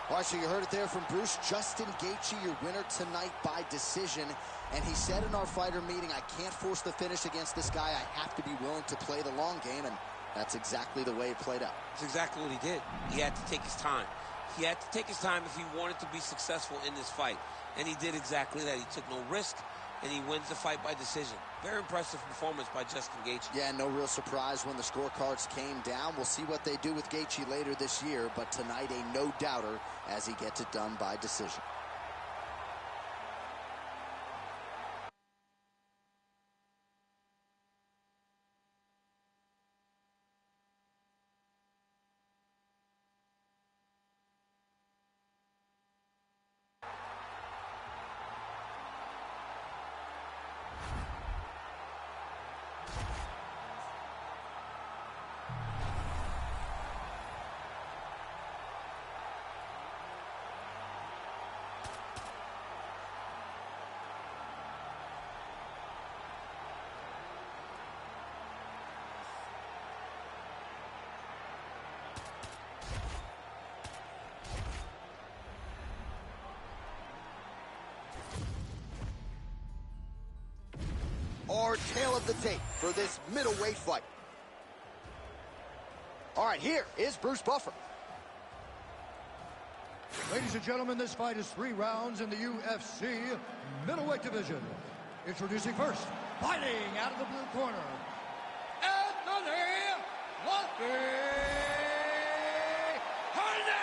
All right, so you heard it there from Bruce. Justin Gaethje, your winner tonight by decision. And he said in our fighter meeting, I can't force the finish against this guy. I have to be willing to play the long game, and that's exactly the way it played out. That's exactly what he did. He had to take his time. He had to take his time if he wanted to be successful in this fight. And he did exactly that. He took no risk, and he wins the fight by decision. Very impressive performance by Justin Gaethje. Yeah, no real surprise when the scorecards came down. We'll see what they do with Gaethje later this year, but tonight a no-doubter as he gets it done by decision. Our tail of the tape for this middleweight fight. All right, here is Bruce Buffer. Ladies and gentlemen, this fight is 3 rounds in the UFC middleweight division. Introducing first, fighting out of the blue corner, Anthony Lucky Hernandez!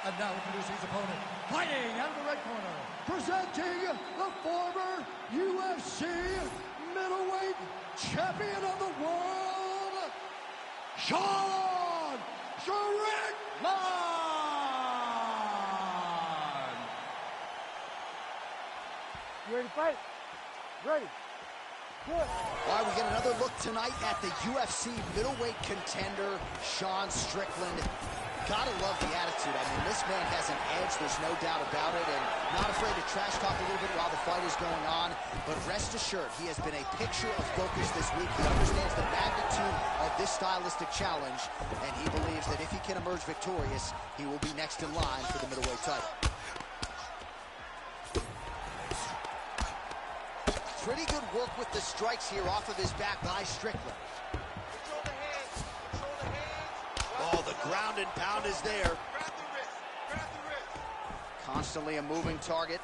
And now introducing his opponent, fighting out of the red corner, presenting the former UFC middleweight champion of the world, Sean Strickland! You ready to fight? Ready. Good. All right, we get another look tonight at the UFC middleweight contender, Sean Strickland. Gotta love the attitude. I mean, this man has an edge, there's no doubt about it, and not afraid to trash talk a little bit while the fight is going on. But rest assured, he has been a picture of focus this week. He understands the magnitude of this stylistic challenge, and he believes that if he can emerge victorious, he will be next in line for the middleweight title. Pretty good work with the strikes here off of his back by Strickland. Oh, the ground and pound is there. Constantly a moving target.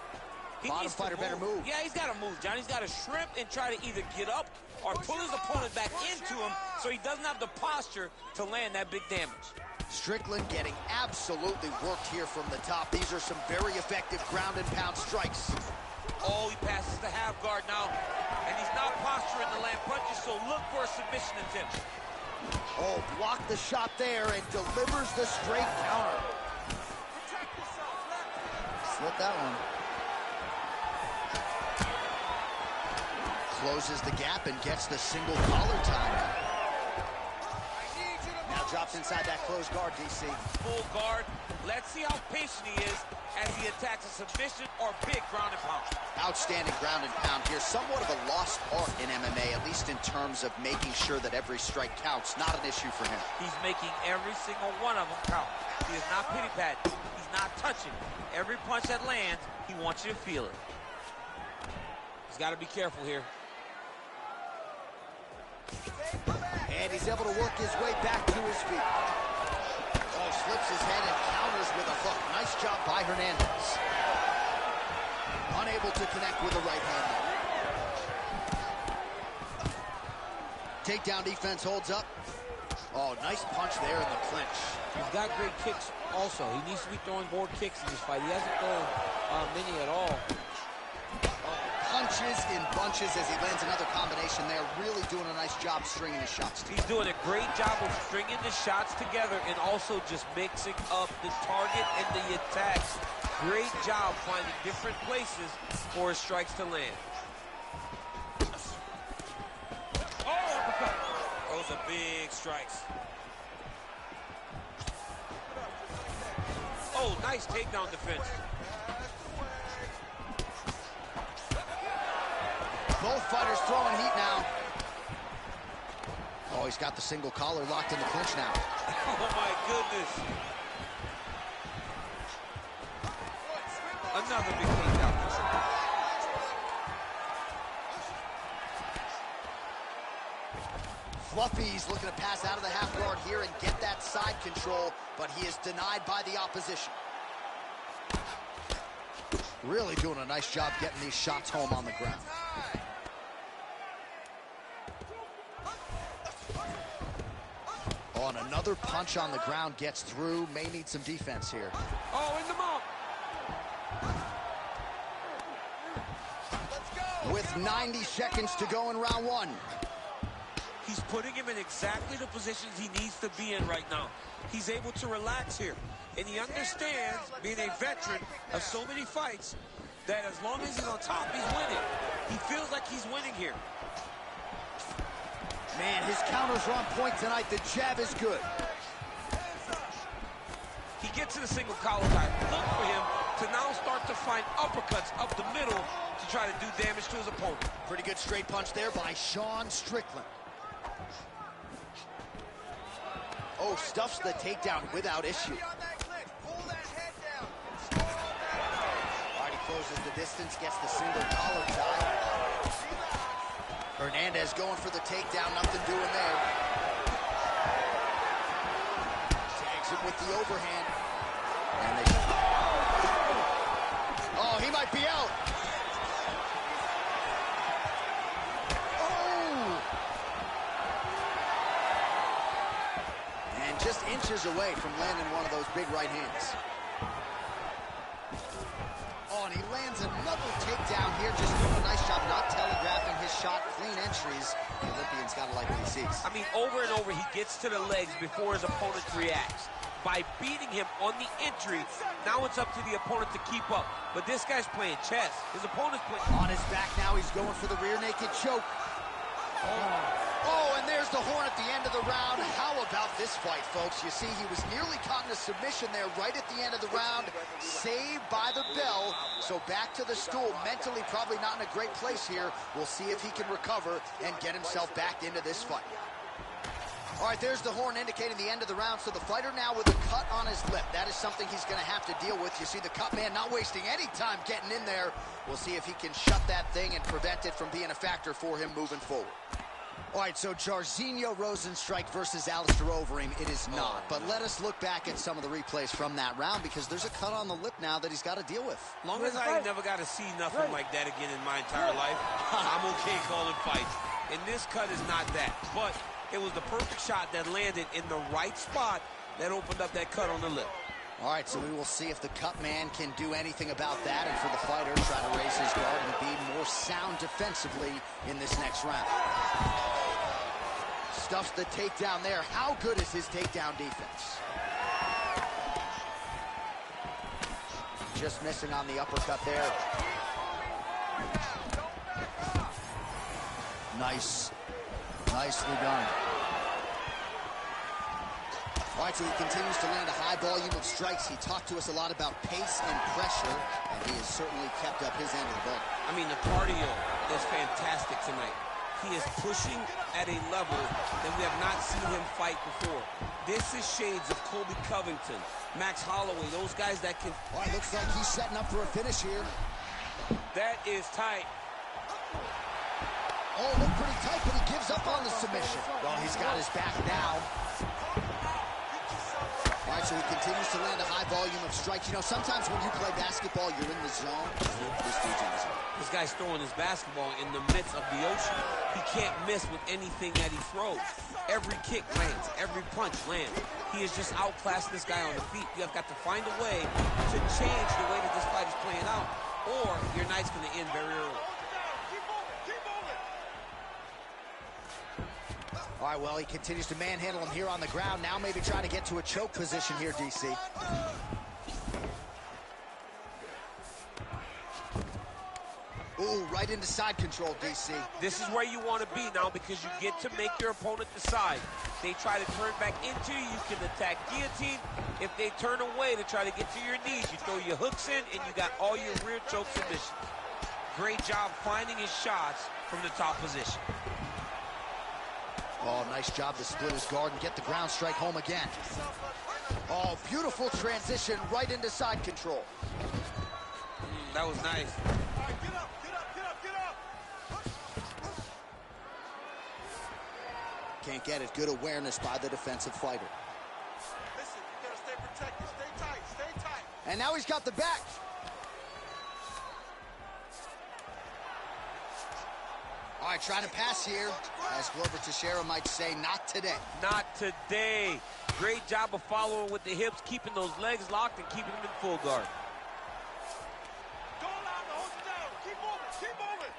Bottom fighter better move. Yeah, he's got to move, John. He's got to shrimp and try to either get up or pull his opponent back into him so he doesn't have the posture to land that big damage. Strickland getting absolutely worked here from the top. These are some very effective ground and pound strikes. Oh, he passes the half guard now, and he's not posturing to land punches, so look for a submission attempt. Oh, blocked the shot there and delivers the straight counter. Slit that one. Closes the gap and gets the single collar time. Now drops inside that closed guard, DC. Full guard. Let's see how patient he is as he attacks a submission or big ground and pound. Outstanding ground and pound here. Somewhat of a lost art in MMA, at least in terms of making sure that every strike counts. Not an issue for him. He's making every single one of them count. He is not pity-patting. He's not touching. Every punch that lands, he wants you to feel it. He's got to be careful here. And he's able to work his way back to his feet. Oh, slips his head and counters with a hook. Nice job by Hernandez. Unable to connect with the right hand. Takedown defense holds up. Oh, nice punch there in the clinch. He's got great kicks also. He needs to be throwing more kicks in this fight. He hasn't thrown many at all. Punches in bunches as he lands another combination there. Really doing a nice job stringing his shots together. He's doing a great job of stringing the shots together and also just mixing up the target and the attacks. Great job finding different places for his strikes to land. Oh, uppercut. Those are big strikes. Oh, nice takedown defense. Both fighters throwing heat now. Oh, he's got the single collar locked in the clinch now. Oh, my goodness. Another big takedown. Fluffy's looking to pass out of the half guard here and get that side control, but he is denied by the opposition. Really doing a nice job getting these shots home on the ground. Oh, and another punch on the ground gets through. May need some defense here. Oh, in the mount. With 90 seconds to go in round one. He's putting him in exactly the positions he needs to be in right now. He's able to relax here. And he understands, being a veteran of so many fights, that as long as he's on top, he's winning. He feels like he's winning here. Man, his counters are on point tonight. The jab is good. He gets to the single collar tie. Look for him to now start to find uppercuts up the middle to try to do damage to his opponent. Pretty good straight punch there by Sean Strickland. Oh, stuffs the takedown without issue. All right, he closes the distance, gets the single collar tie. Hernandez going for the takedown, nothing doing there. Tags him with the overhand. And they... Oh, he might be out. Oh! And just inches away from landing one of those big right hands. Oh, and he lands another takedown here, just doing a nice job not telegraphing his shot. Clean entries. The Olympian's got to like what he sees. I mean, over and over, he gets to the legs before his opponent reacts. By beating him on the entry, now it's up to the opponent to keep up. But this guy's playing chess. His opponent's playing... On his back now, he's going for the rear naked choke. Oh, and there's the horn at the end of the round. How about this fight, folks? You see, he was nearly caught in a submission there right at the end of the round. Saved by the bell. So back to the stool. Mentally probably not in a great place here. We'll see if he can recover and get himself back into this fight. All right, there's the horn indicating the end of the round. So the fighter now with a cut on his lip. That is something he's going to have to deal with. You see the cut man not wasting any time getting in there. We'll see if he can shut that thing and prevent it from being a factor for him moving forward. All right, so Jairzinho Rozenstruik versus Alistair Overeem, it is not. But let us look back at some of the replays from that round, because there's a cut on the lip now that he's got to deal with. Long as I never got to see nothing like that again in my entire life, I'm okay calling fights. And this cut is not that. But it was the perfect shot that landed in the right spot that opened up that cut on the lip. All right, so we will see if the cut man can do anything about that, and for the fighter, try to raise his guard and be more sound defensively in this next round. Stuffs the takedown there. How good is his takedown defense? Just missing on the uppercut there. Nicely done. All right, so he continues to land a high volume of strikes. He talked to us a lot about pace and pressure, and he has certainly kept up his end of the boat. I mean, the cardio is fantastic tonight. He is pushing at a level that we have not seen him fight before. This is shades of Colby Covington, Max Holloway, those guys that can... All right, looks like he's setting up for a finish here. That is tight. Oh, looked pretty tight, but he gives up on the submission. Well, he's got his back now. All right, so he continues to land a high volume of strikes. You know, sometimes when you play basketball, you're in the zone. This dude's in the zone. This guy's throwing his basketball in the midst of the ocean. He can't miss with anything that he throws. Every kick lands. Every punch lands. He is just outclassing this guy on the feet. You have got to find a way to change the way that this fight is playing out, or your night's going to end very early. All right, well, he continues to manhandle him here on the ground. Now maybe trying to get to a choke position here, DC. Ooh, right into side control, DC. This is where you want to be now, because you get to make your opponent decide. They try to turn back into you, you can attack guillotine. If they turn away to try to get to your knees, you throw your hooks in, and you got all your rear choke submissions. Great job finding his shots from the top position. Oh, nice job to split his guard and get the ground strike home again. Oh, beautiful transition right into side control. That was nice. Can't get it. Good awareness by the defensive fighter. Listen, you gotta stay protected. Stay tight, stay tight. And now he's got the back. All right, trying to pass here. As Glover Teixeira might say, not today. Not today. Great job of following with the hips, keeping those legs locked and keeping them in full guard. Don't allow him to hold you down. Keep moving, keep moving.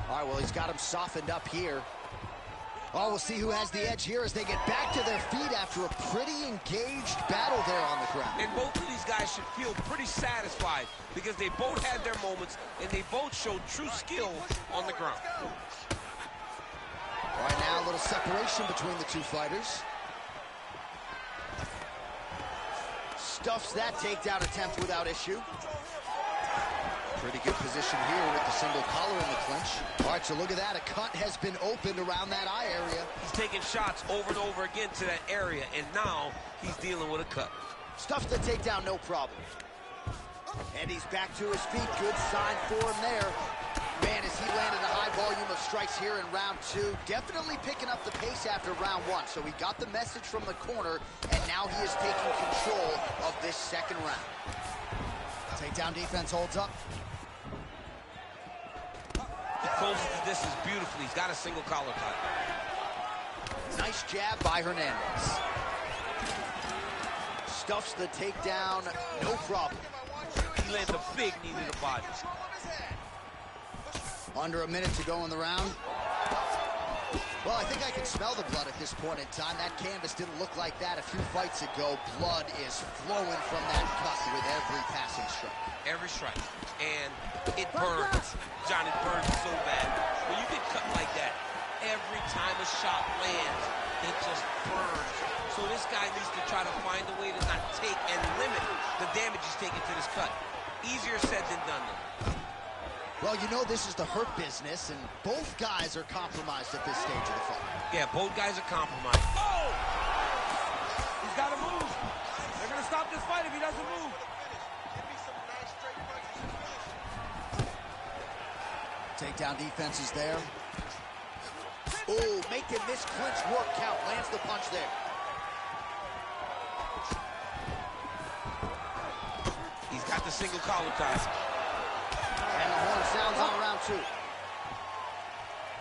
All right, well, he's got him softened up here. Oh, we'll see who has the edge here as they get back to their feet after a pretty engaged battle there on the ground. And both of these guys should feel pretty satisfied, because they both had their moments and they both showed true skill on the ground. All right, now a little separation between the two fighters. Stuffs that takedown attempt without issue. Pretty good position here with the single collar in the clinch. All right, so look at that. A cut has been opened around that eye area. He's taking shots over and over again to that area, and now he's dealing with a cut. Stuffs the takedown, no problem. And he's back to his feet. Good sign for him there. Man, as he landed a high volume of strikes here in round two. Definitely picking up the pace after round one. So he got the message from the corner, and now he is taking control of this second round. Takedown defense holds up. He closes the distance beautifully. He's got a single collar cut. Nice jab by Hernandez. Stuffs the takedown, no problem. He lands a big knee to the body. Under a minute to go in the round. Well, I think I can smell the blood at this point in time. That canvas didn't look like that a few fights ago. Blood is flowing from that cut with every passing strike. Every strike. And it burns. John, it burns so bad. When you get cut like that, every time a shot lands, it just burns. So this guy needs to try to find a way to not take and limit the damage he's taking to this cut. Easier said than done, though. Well, you know this is the hurt business, and both guys are compromised at this stage of the fight. Yeah, both guys are compromised. Oh! He's got to move. They're going to stop this fight if he doesn't move. Takedown defense is there. Oh, making this clinch work count. Lands the punch there. He's got the single collar tie. And the horn sounds on round 2.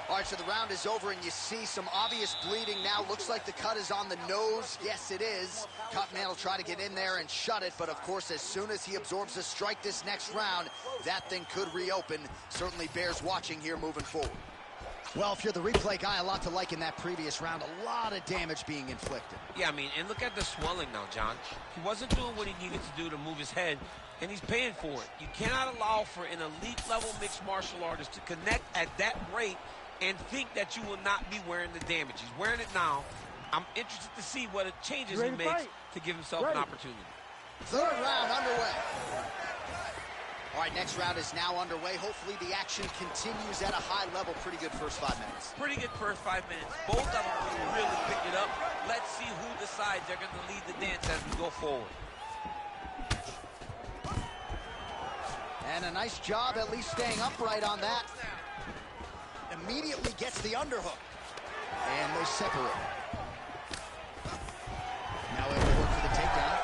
All right, so the round is over, and you see some obvious bleeding now. Looks like the cut is on the nose. Yes, it is. Cutman will try to get in there and shut it, but of course, as soon as he absorbs a strike this next round, that thing could reopen. Certainly bears watching here moving forward. Well, if you're the replay guy, a lot to like in that previous round. A lot of damage being inflicted. Yeah, I mean, and look at the swelling now, John. He wasn't doing what he needed to do to move his head, and he's paying for it. You cannot allow for an elite-level mixed martial artist to connect at that rate and think that you will not be wearing the damage. He's wearing it now. I'm interested to see what changes he makes to give himself an opportunity. Third round underway. All right, next round is now underway. Hopefully the action continues at a high level. Pretty good first 5 minutes. Pretty good first 5 minutes. Both of them really picked it up. Let's see who decides they're going to lead the dance as we go forward. And a nice job at least staying upright on that. Immediately gets the underhook. And they separate. Now able to work for the takedown.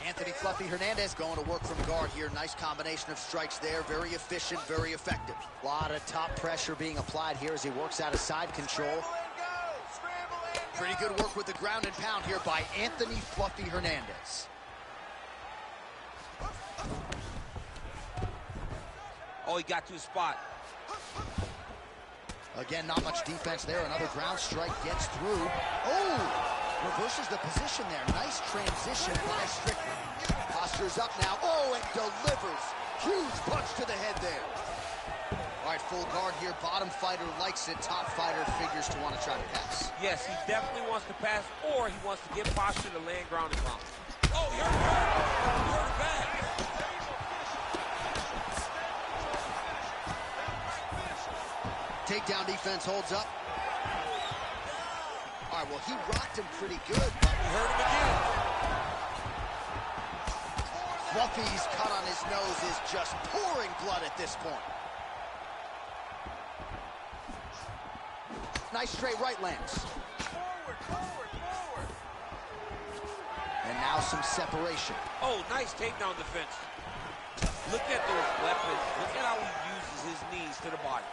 Anthony Fluffy Hernandez going to work from guard here. Nice combination of strikes there. Very efficient, very effective. A lot of top pressure being applied here as he works out of side control. Pretty good work with the ground and pound here by Anthony Fluffy Hernandez. Oh, he got to his spot. Again, not much defense there. Another ground strike gets through. Oh! Reverses the position there. Nice transition by Strickland. Posture's up now. Oh, and delivers. Huge punch to the head there. All right, full guard here. Bottom fighter likes it. Top fighter figures to want to try to pass. Yes, he definitely wants to pass, or he wants to get posture to land ground and pound. Oh, you're back. Takedown defense holds up. All right, well, he rocked him pretty good, but we heard him again. Fluffy's cut on his nose is just pouring blood at this point. Nice straight right lands. Forward. And now some separation. Oh, nice takedown defense. Look at those weapons. Look at how he uses his knees to the body.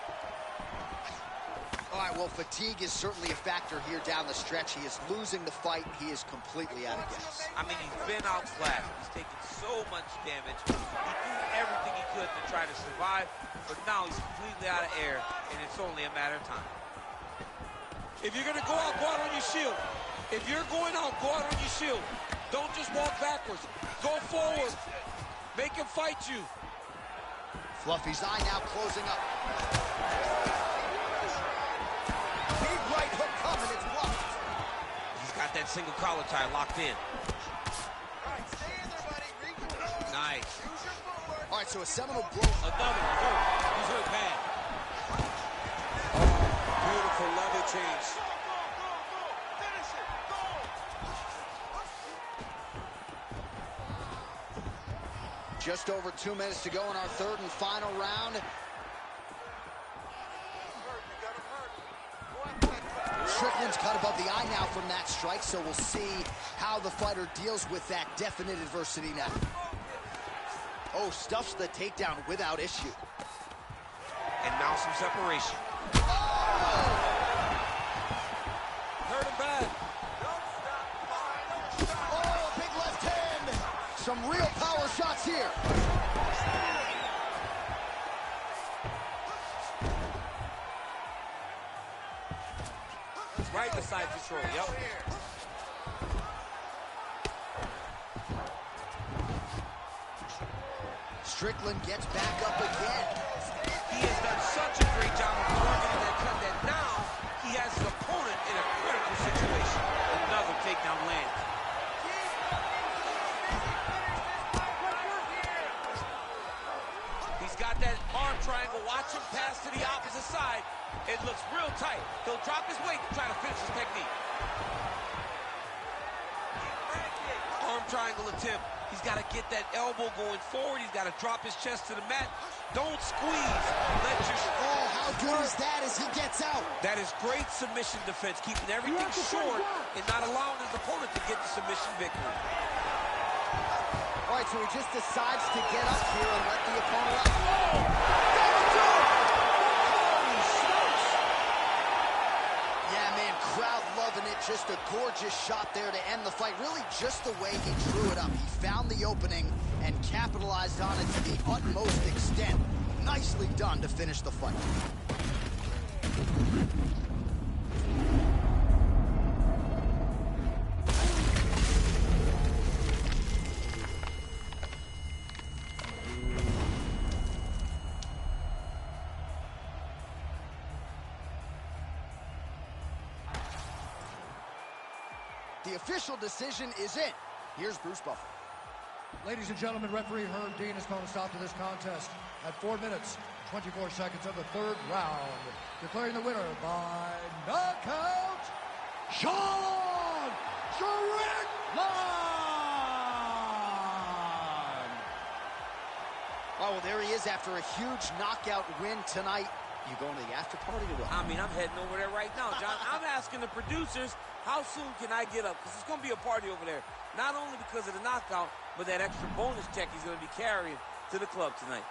All right, well, fatigue is certainly a factor here down the stretch. He is losing the fight. He is completely out of gas. I mean, he's been outclassed. He's taken so much damage. He did everything he could to try to survive, but now he's completely out of air, and it's only a matter of time. If you're going to go out on your shield. If you're going out, go out on your shield. Don't just walk backwards. Go forward. Make him fight you. Fluffy's eye now closing up. Big right hook coming, it's blocked. He's got that single collar tie locked in. All right, stay in there, buddy. Recontrol. Nice. Use your footwork. All right, so a seminal blow. Another hurt. He's hurt bad. Beautiful level change. Finish it. Just over 2 minutes to go in our third and final round. Strickland's cut above the eye now from that strike, so we'll see how the fighter deals with that definite adversity now. Oh, stuffs the takedown without issue. And now some separation. Oh! Hurt him bad. Oh, big left hand. Some real power shots here. Right beside control, yep. Strickland gets back up again. He has done such a great job of targeting that cut that now he has his opponent in a critical situation. Another takedown lands. He's got that arm triangle. Watch him pass to the opposite side. It looks real tight. He'll drop his weight to try to finish his technique. Arm triangle attempt. He's got to get that elbow going forward. He's got to drop his chest to the mat. Don't squeeze. Let your... Oh, how good is that as he gets out? That is great submission defense, keeping everything short and not allowing his opponent to get the submission victory. All right, so he just decides to get up here and let the opponent up. Yeah, man, crowd loving it. Just a gorgeous shot there to end the fight. Really just the way he drew it up. He found the opening and capitalized on it to the utmost extent. Nicely done to finish the fight. The official decision is in. Here's Bruce Buffer. Ladies and gentlemen, referee Herb Dean has called a stop to this contest at 4 minutes, 24 seconds of the third round. Declaring the winner by knockout, Sean Strickland! Oh, well, there he is after a huge knockout win tonight. You going to the after party or what? I mean, I'm heading over there right now, John. I'm asking the producers, how soon can I get up? Because it's going to be a party over there. Not only because of the knockout, but that extra bonus check he's going to be carrying to the club tonight.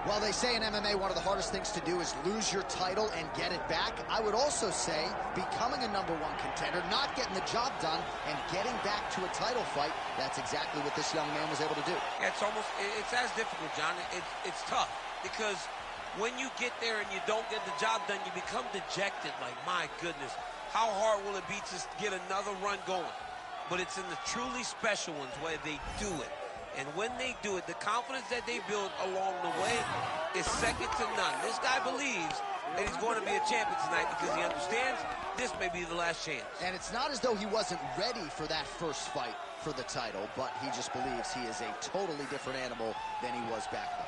While they say in MMA one of the hardest things to do is lose your title and get it back, I would also say becoming a #1 contender, not getting the job done, and getting back to a title fight, that's exactly what this young man was able to do. Yeah, it's as difficult, John. It's tough because when you get there and you don't get the job done, you become dejected. Like, my goodness, how hard will it be to get another run going? But it's in the truly special ones where they do it. And when they do it, the confidence that they build along the way is second to none. This guy believes that he's going to be a champion tonight because he understands this may be the last chance. And it's not as though he wasn't ready for that first fight for the title, but he just believes he is a totally different animal than he was back then.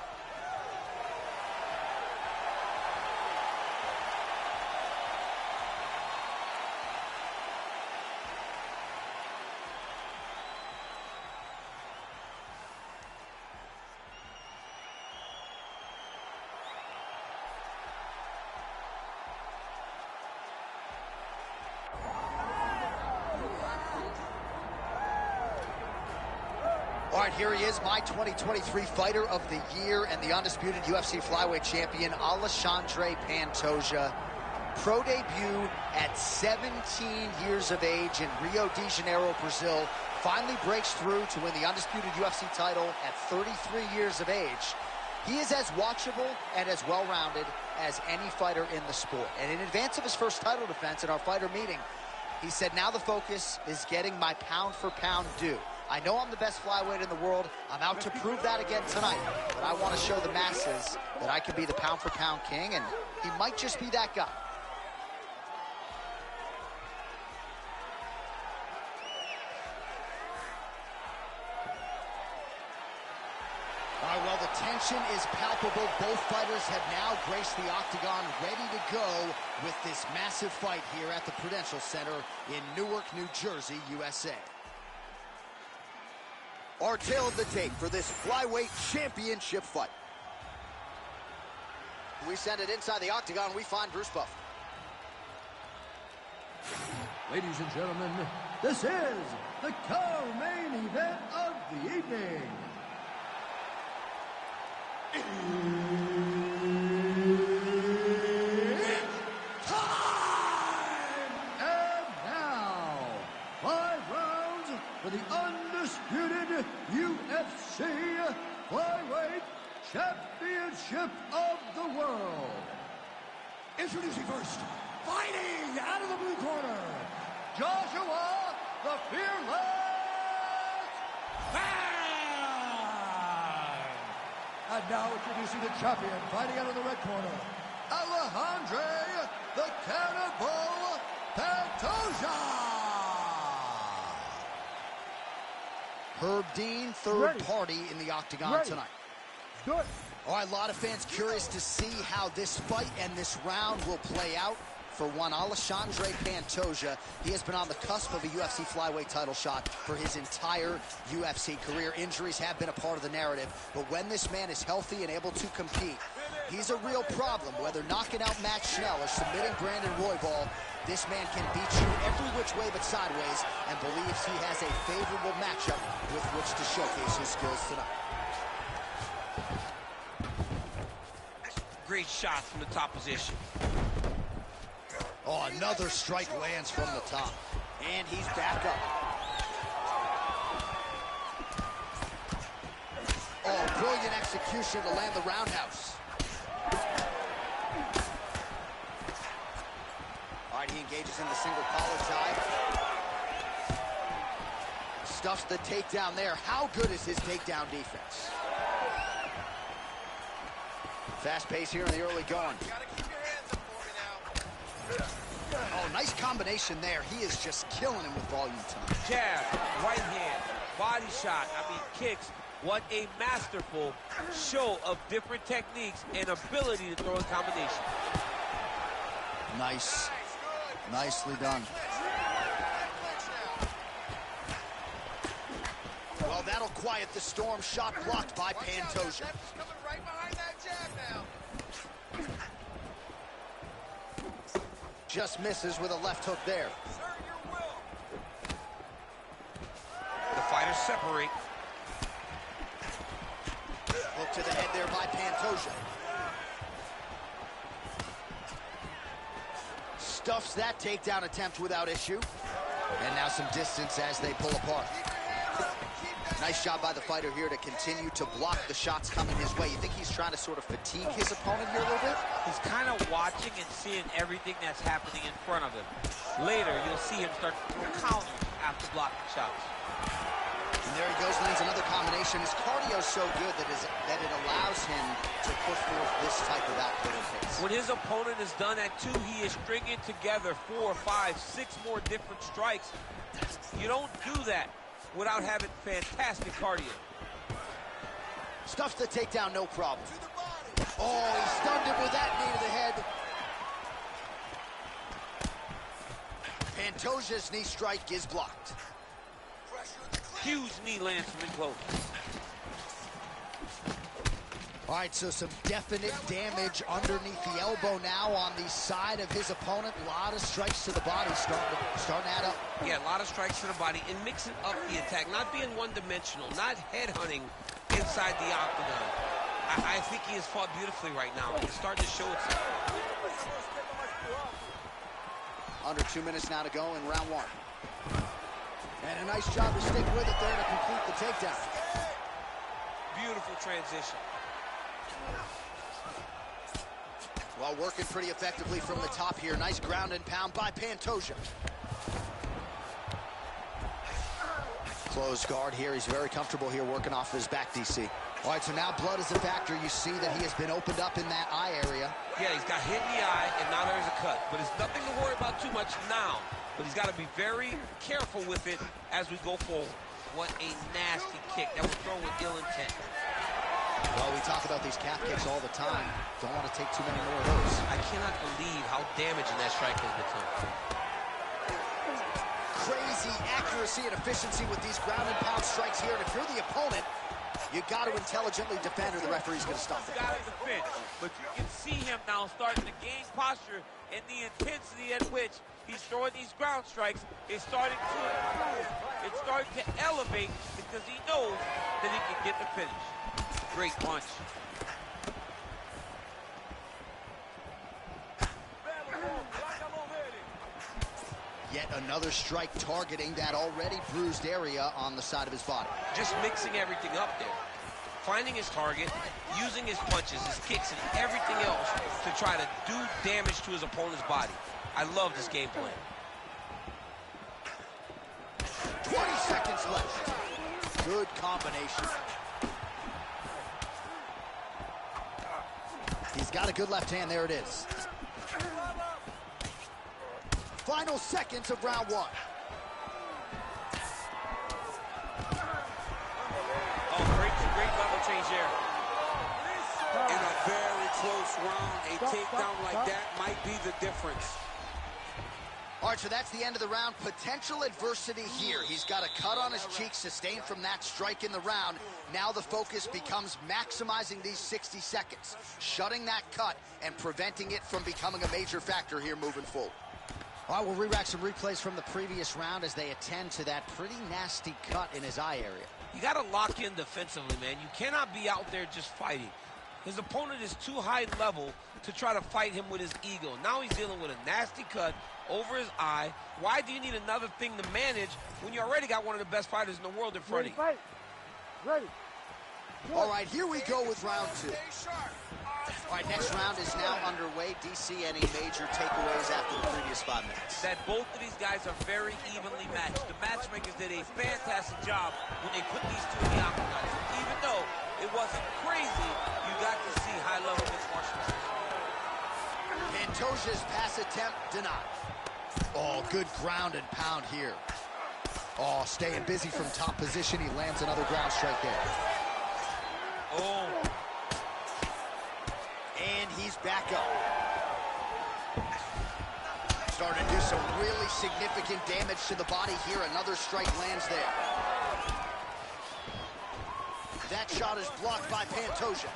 All right, here he is, my 2023 Fighter of the Year and the undisputed UFC flyweight champion, Alexandre Pantoja. Pro debut at 17 years of age in Rio de Janeiro, Brazil. Finally breaks through to win the undisputed UFC title at 33 years of age. He is as watchable and as well-rounded as any fighter in the sport. And in advance of his first title defense in our fighter meeting, he said, now the focus is getting my pound-for-pound due. I know I'm the best flyweight in the world. I'm out to prove that again tonight. But I want to show the masses that I can be the pound-for-pound king, and he might just be that guy. All right, well, the tension is palpable. Both fighters have now graced the octagon, ready to go with this massive fight here at the Prudential Center in Newark, New Jersey, USA. Our tale of the tape for this flyweight championship fight. We send it inside the octagon. We find Bruce Buffer. Ladies and gentlemen, this is the co-main event of the evening. It's time! And now, 5 rounds for the undisputed UFC Flyweight Championship of the World. Introducing first, fighting out of the blue corner, Joshua the Fearless Man! And now introducing the champion, fighting out of the red corner, Alejandro the Cannibal Pantoja! Herb Dean, third party in the octagon tonight. Good. All right, a lot of fans curious to see how this fight and this round will play out. For one, Alejandro Pantoja, he has been on the cusp of a UFC flyweight title shot for his entire UFC career. Injuries have been a part of the narrative, but when this man is healthy and able to compete, he's a real problem. Whether knocking out Matt Schnell or submitting Brandon Royval, this man can beat you every which way but sideways, and believes he has a favorable matchup with which to showcase his skills tonight. Great shot from the top position. Oh, another strike lands from the top. And he's back up. Oh, brilliant execution to land the roundhouse. All right, he engages in the single collar tie. Stuffs the takedown there. How good is his takedown defense? Fast pace here in the early going. Oh, nice combination there. He is just killing him with volume tonight. Jab, right hand, body shot, kicks. What a masterful show of different techniques and ability to throw in combination. Nice. Nicely done. Well, that'll quiet the storm. Shot blocked by Pantoja. Coming right behind that jab now. Just misses with a left hook there. The fighters separate. Hook to the head there by Pantoja. Stuffs that takedown attempt without issue. And now some distance as they pull apart. Nice job by the fighter here to continue to block the shots coming his way. You think he's trying to sort of fatigue his opponent here a little bit? He's kind of watching and seeing everything that's happening in front of him. Later, you'll see him start to throw counters after blocking shots. And there he goes, lands another combination. His cardio is so good that it allows him to put forth this type of output and pace. When his opponent is done at 2, he is stringing together 4, 5, 6 more different strikes. You don't do that without having fantastic cardio. Stuffs the takedown, no problem. Oh, he stunned him with that knee to the head. Pantoja's knee strike is blocked. Huge knee lands from in close. All right, so some definite damage underneath the elbow now on the side of his opponent. A lot of strikes to the body starting to add up. Yeah, a lot of strikes to the body and mixing up the attack, not being one-dimensional, not headhunting inside the octagon. I think he has fought beautifully right now. It's starting to show itself. Under 2 minutes now to go in round 1. And a nice job to stick with it there to complete the takedown. Beautiful transition. Well, working pretty effectively from the top here. Nice ground and pound by Pantoja. Closed guard here. He's very comfortable here working off of his back, DC. All right, so now blood is a factor. You see that he has been opened up in that eye area. Yeah, he's got hit in the eye, and now there's a cut. But it's nothing to worry about too much now. But he's got to be very careful with it as we go forward. What a nasty kick. That was thrown with ill intent. Well, we talk about these calf kicks all the time. Don't want to take too many more of those. I cannot believe how damaging that strike has become. Crazy accuracy and efficiency with these ground and pound strikes here. And if you're the opponent, you got to intelligently defend or the referee's going to stop it. Got to defend. But you can see him now starting to gain posture, and the intensity at which he's throwing these ground strikes is starting to improve. It's starting to elevate because he knows that he can get the finish. Great punch. Yet another strike targeting that already bruised area on the side of his body. Just mixing everything up there. Finding his target, using his punches, his kicks, and everything else to try to do damage to his opponent's body. I love this game plan. 20 seconds left. Good combination. He's got a good left hand. There it is. Final seconds of round one. Oh, great level change there. In a very close round, a takedown like that might be the difference. All right, so that's the end of the round. Potential adversity here. He's got a cut on his cheek sustained from that strike in the round. Now the focus becomes maximizing these 60 seconds, shutting that cut and preventing it from becoming a major factor here moving forward. All right, we'll re-rack some replays from the previous round as they attend to that pretty nasty cut in his eye area. You got to lock in defensively, man. You cannot be out there just fighting. His opponent is too high level to try to fight him with his ego. Now he's dealing with a nasty cut over his eye. Why do you need another thing to manage when you already got one of the best fighters in the world in front of you? Ready. All right, here we go with round two. All right, next round is now underway. DC, any major takeaways after the previous 5 minutes? That both of these guys are very evenly matched. The matchmakers did a fantastic job when they put these two in the octagon. Even though it wasn't crazy, you got to see high-level mixed martial arts. Pantoja's pass attempt denied. Oh, good ground and pound here. Oh, staying busy from top position. He lands another ground strike there. Oh. And he's back up. Starting to do some really significant damage to the body here. Another strike lands there. That shot is blocked by Pantoja.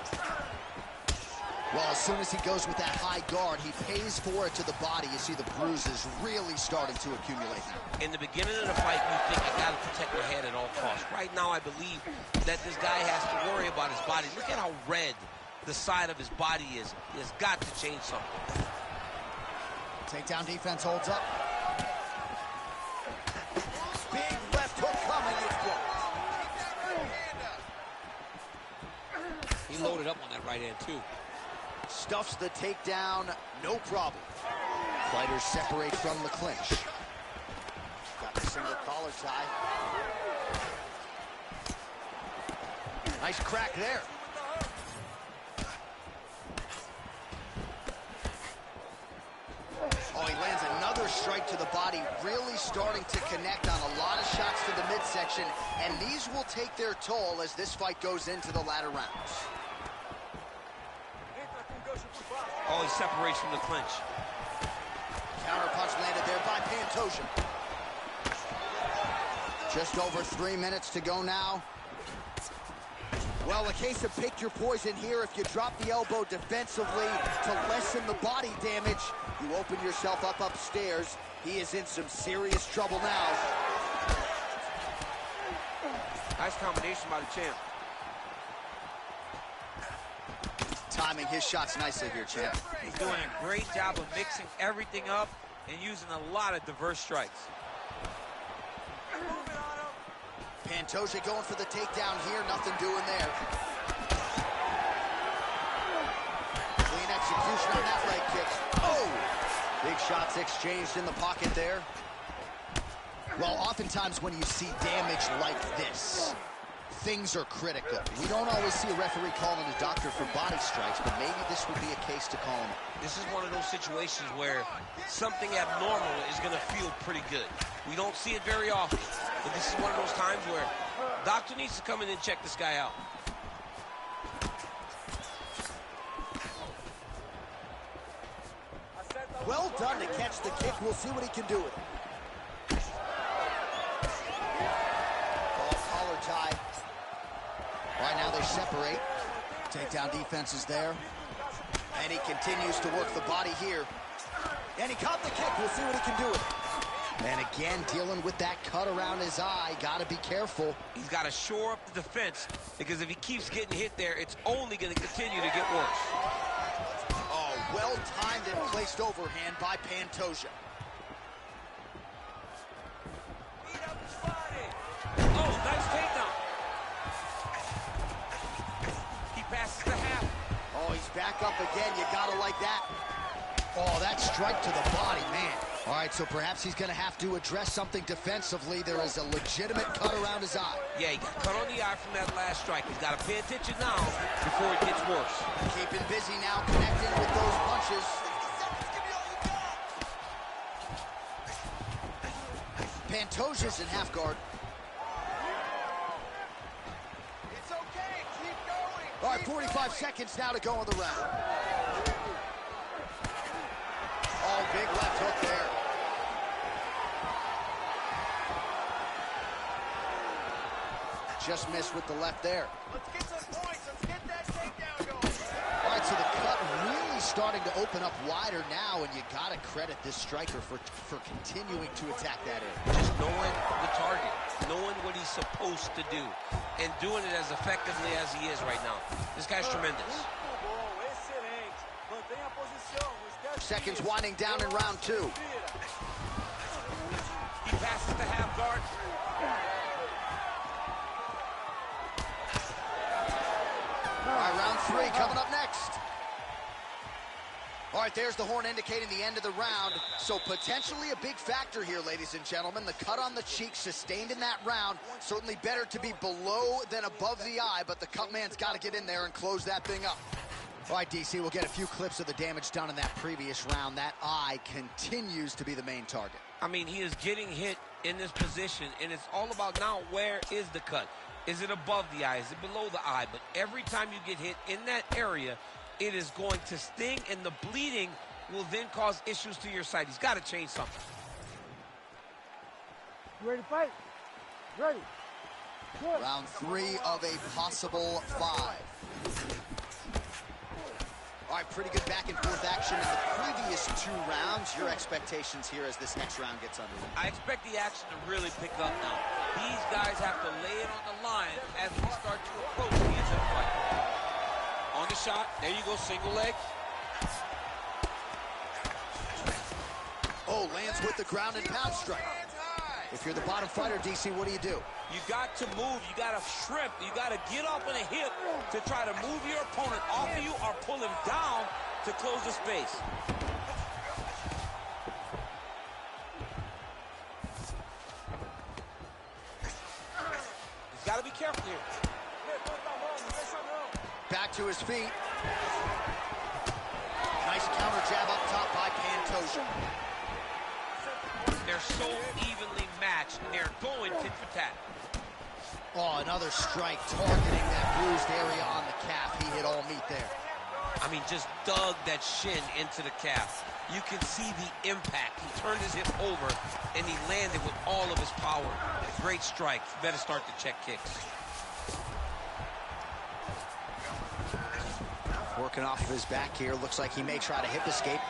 Well, as soon as he goes with that high guard, he pays for it to the body. You see the bruises really starting to accumulate now. In the beginning of the fight, you think, I got to protect my head at all costs. Right now, I believe that this guy has to worry about his body. Look at how red the side of his body is. He has got to change something. Takedown defense holds up. Big left hook coming. It's blocked. He loaded up on that right hand, too. Stuffs the takedown, no problem. Fighters separate from the clinch. Got the single collar tie. Nice crack there. Oh, he lands another strike to the body, really starting to connect on a lot of shots to the midsection, and these will take their toll as this fight goes into the latter rounds. Oh, he separates from the clinch. Counter punch landed there by Pantoja. Just over 3 minutes to go now. Well, a case of pick your poison here. If you drop the elbow defensively to lessen the body damage, you open yourself up upstairs. He is in some serious trouble now. Nice combination by the champ. Timing his shots nicely here, champ. He's doing a great job of mixing everything up and using a lot of diverse strikes. Pantoja going for the takedown here, nothing doing there. Clean execution on that leg kick. Oh! Big shots exchanged in the pocket there. Well, oftentimes when you see damage like this, things are critical. We don't always see a referee calling a doctor for body strikes, but maybe this would be a case to call him. This is one of those situations where something abnormal is going to feel pretty good. We don't see it very often, but this is one of those times where doctor needs to come in and check this guy out. Well done to catch the kick. We'll see what he can do with it. Collar tie. Right now they separate. Takedown defense is there. And he continues to work the body here. And he caught the kick. We'll see what he can do with it. And again, dealing with that cut around his eye. Got to be careful. He's got to shore up the defense, because if he keeps getting hit there, it's only going to continue to get worse. Oh, well-timed and placed overhand by Pantoja. Oh, nice takedown. He passes the half. Oh, he's back up again. You gotta like that. Oh, that strike to the body, man. All right, so perhaps he's going to have to address something defensively. There is a legitimate cut around his eye. Yeah, he got cut on the eye from that last strike. He's got to pay attention now before it gets worse. Keeping busy now, connecting with those punches. Pantoja's in half guard. It's okay. Keep going. All right, 45 seconds now to go in the round. Oh, big left hook there. Just missed with the left there. Let's get some points. Let's get that takedown going. All right, so the cut really starting to open up wider now, and you got to credit this striker for continuing to attack that area. Just knowing the target, knowing what he's supposed to do, and doing it as effectively as he is right now. This guy's tremendous. Seconds winding down in round two. He passes the half guard. All right, round three coming up next. All right, there's the horn indicating the end of the round. So potentially a big factor here, ladies and gentlemen. The cut on the cheek sustained in that round. Certainly better to be below than above the eye, but the cut man's got to get in there and close that thing up. All right, DC, we'll get a few clips of the damage done in that previous round. That eye continues to be the main target. I mean, he is getting hit in this position, and it's all about now, where is the cut? Is it above the eye? Is it below the eye? But every time you get hit in that area, it is going to sting, and the bleeding will then cause issues to your sight. He's got to change something. You ready to fight? Ready. Good. Round three of a possible five. All right, pretty good back and forth action in the previous two rounds. Your expectations here as this next round gets underway? I expect the action to really pick up now. These guys have to lay it on the line as we start to approach the end of the fight. On the shot, there you go, single leg. Oh, lands with the ground and pound strike. If you're the bottom fighter, DC, what do you do? You got to move, you got to shrimp, you got to get up on a hip to try to move your opponent off of you or pull him down to close the space. He's got to be careful here. Back to his feet. Nice counter jab up top by Pantoja. They're so evenly matched, and they're going tit for tat. Oh, another strike targeting that bruised area on the calf. He hit all meat there. I mean, just dug that shin into the calf. You can see the impact. He turned his hip over, and he landed with all of his power. Great strike. Better start to check kicks. Working off of his back here. Looks like he may try to hip escape.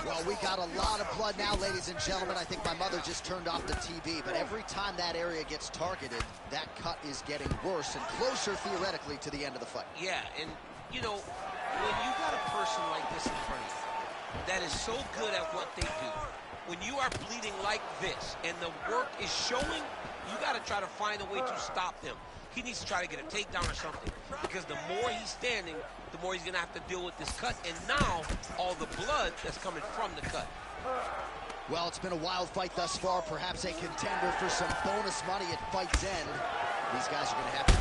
Well, we got a lot of blood now, ladies and gentlemen. I think my mother just turned off the TV, but every time that area gets targeted, that cut is getting worse and closer, theoretically, to the end of the fight. Yeah, and, you know, when you got a person like this in front of you that is so good at what they do, when you are bleeding like this and the work is showing, you got to try to find a way to stop them. he needs to try to get a takedown or something, because the more he's standing, the more he's going to have to deal with this cut, and now all the blood that's coming from the cut. Well, it's been a wild fight thus far, perhaps a contender for some bonus money at fight's end. These guys are going to have to...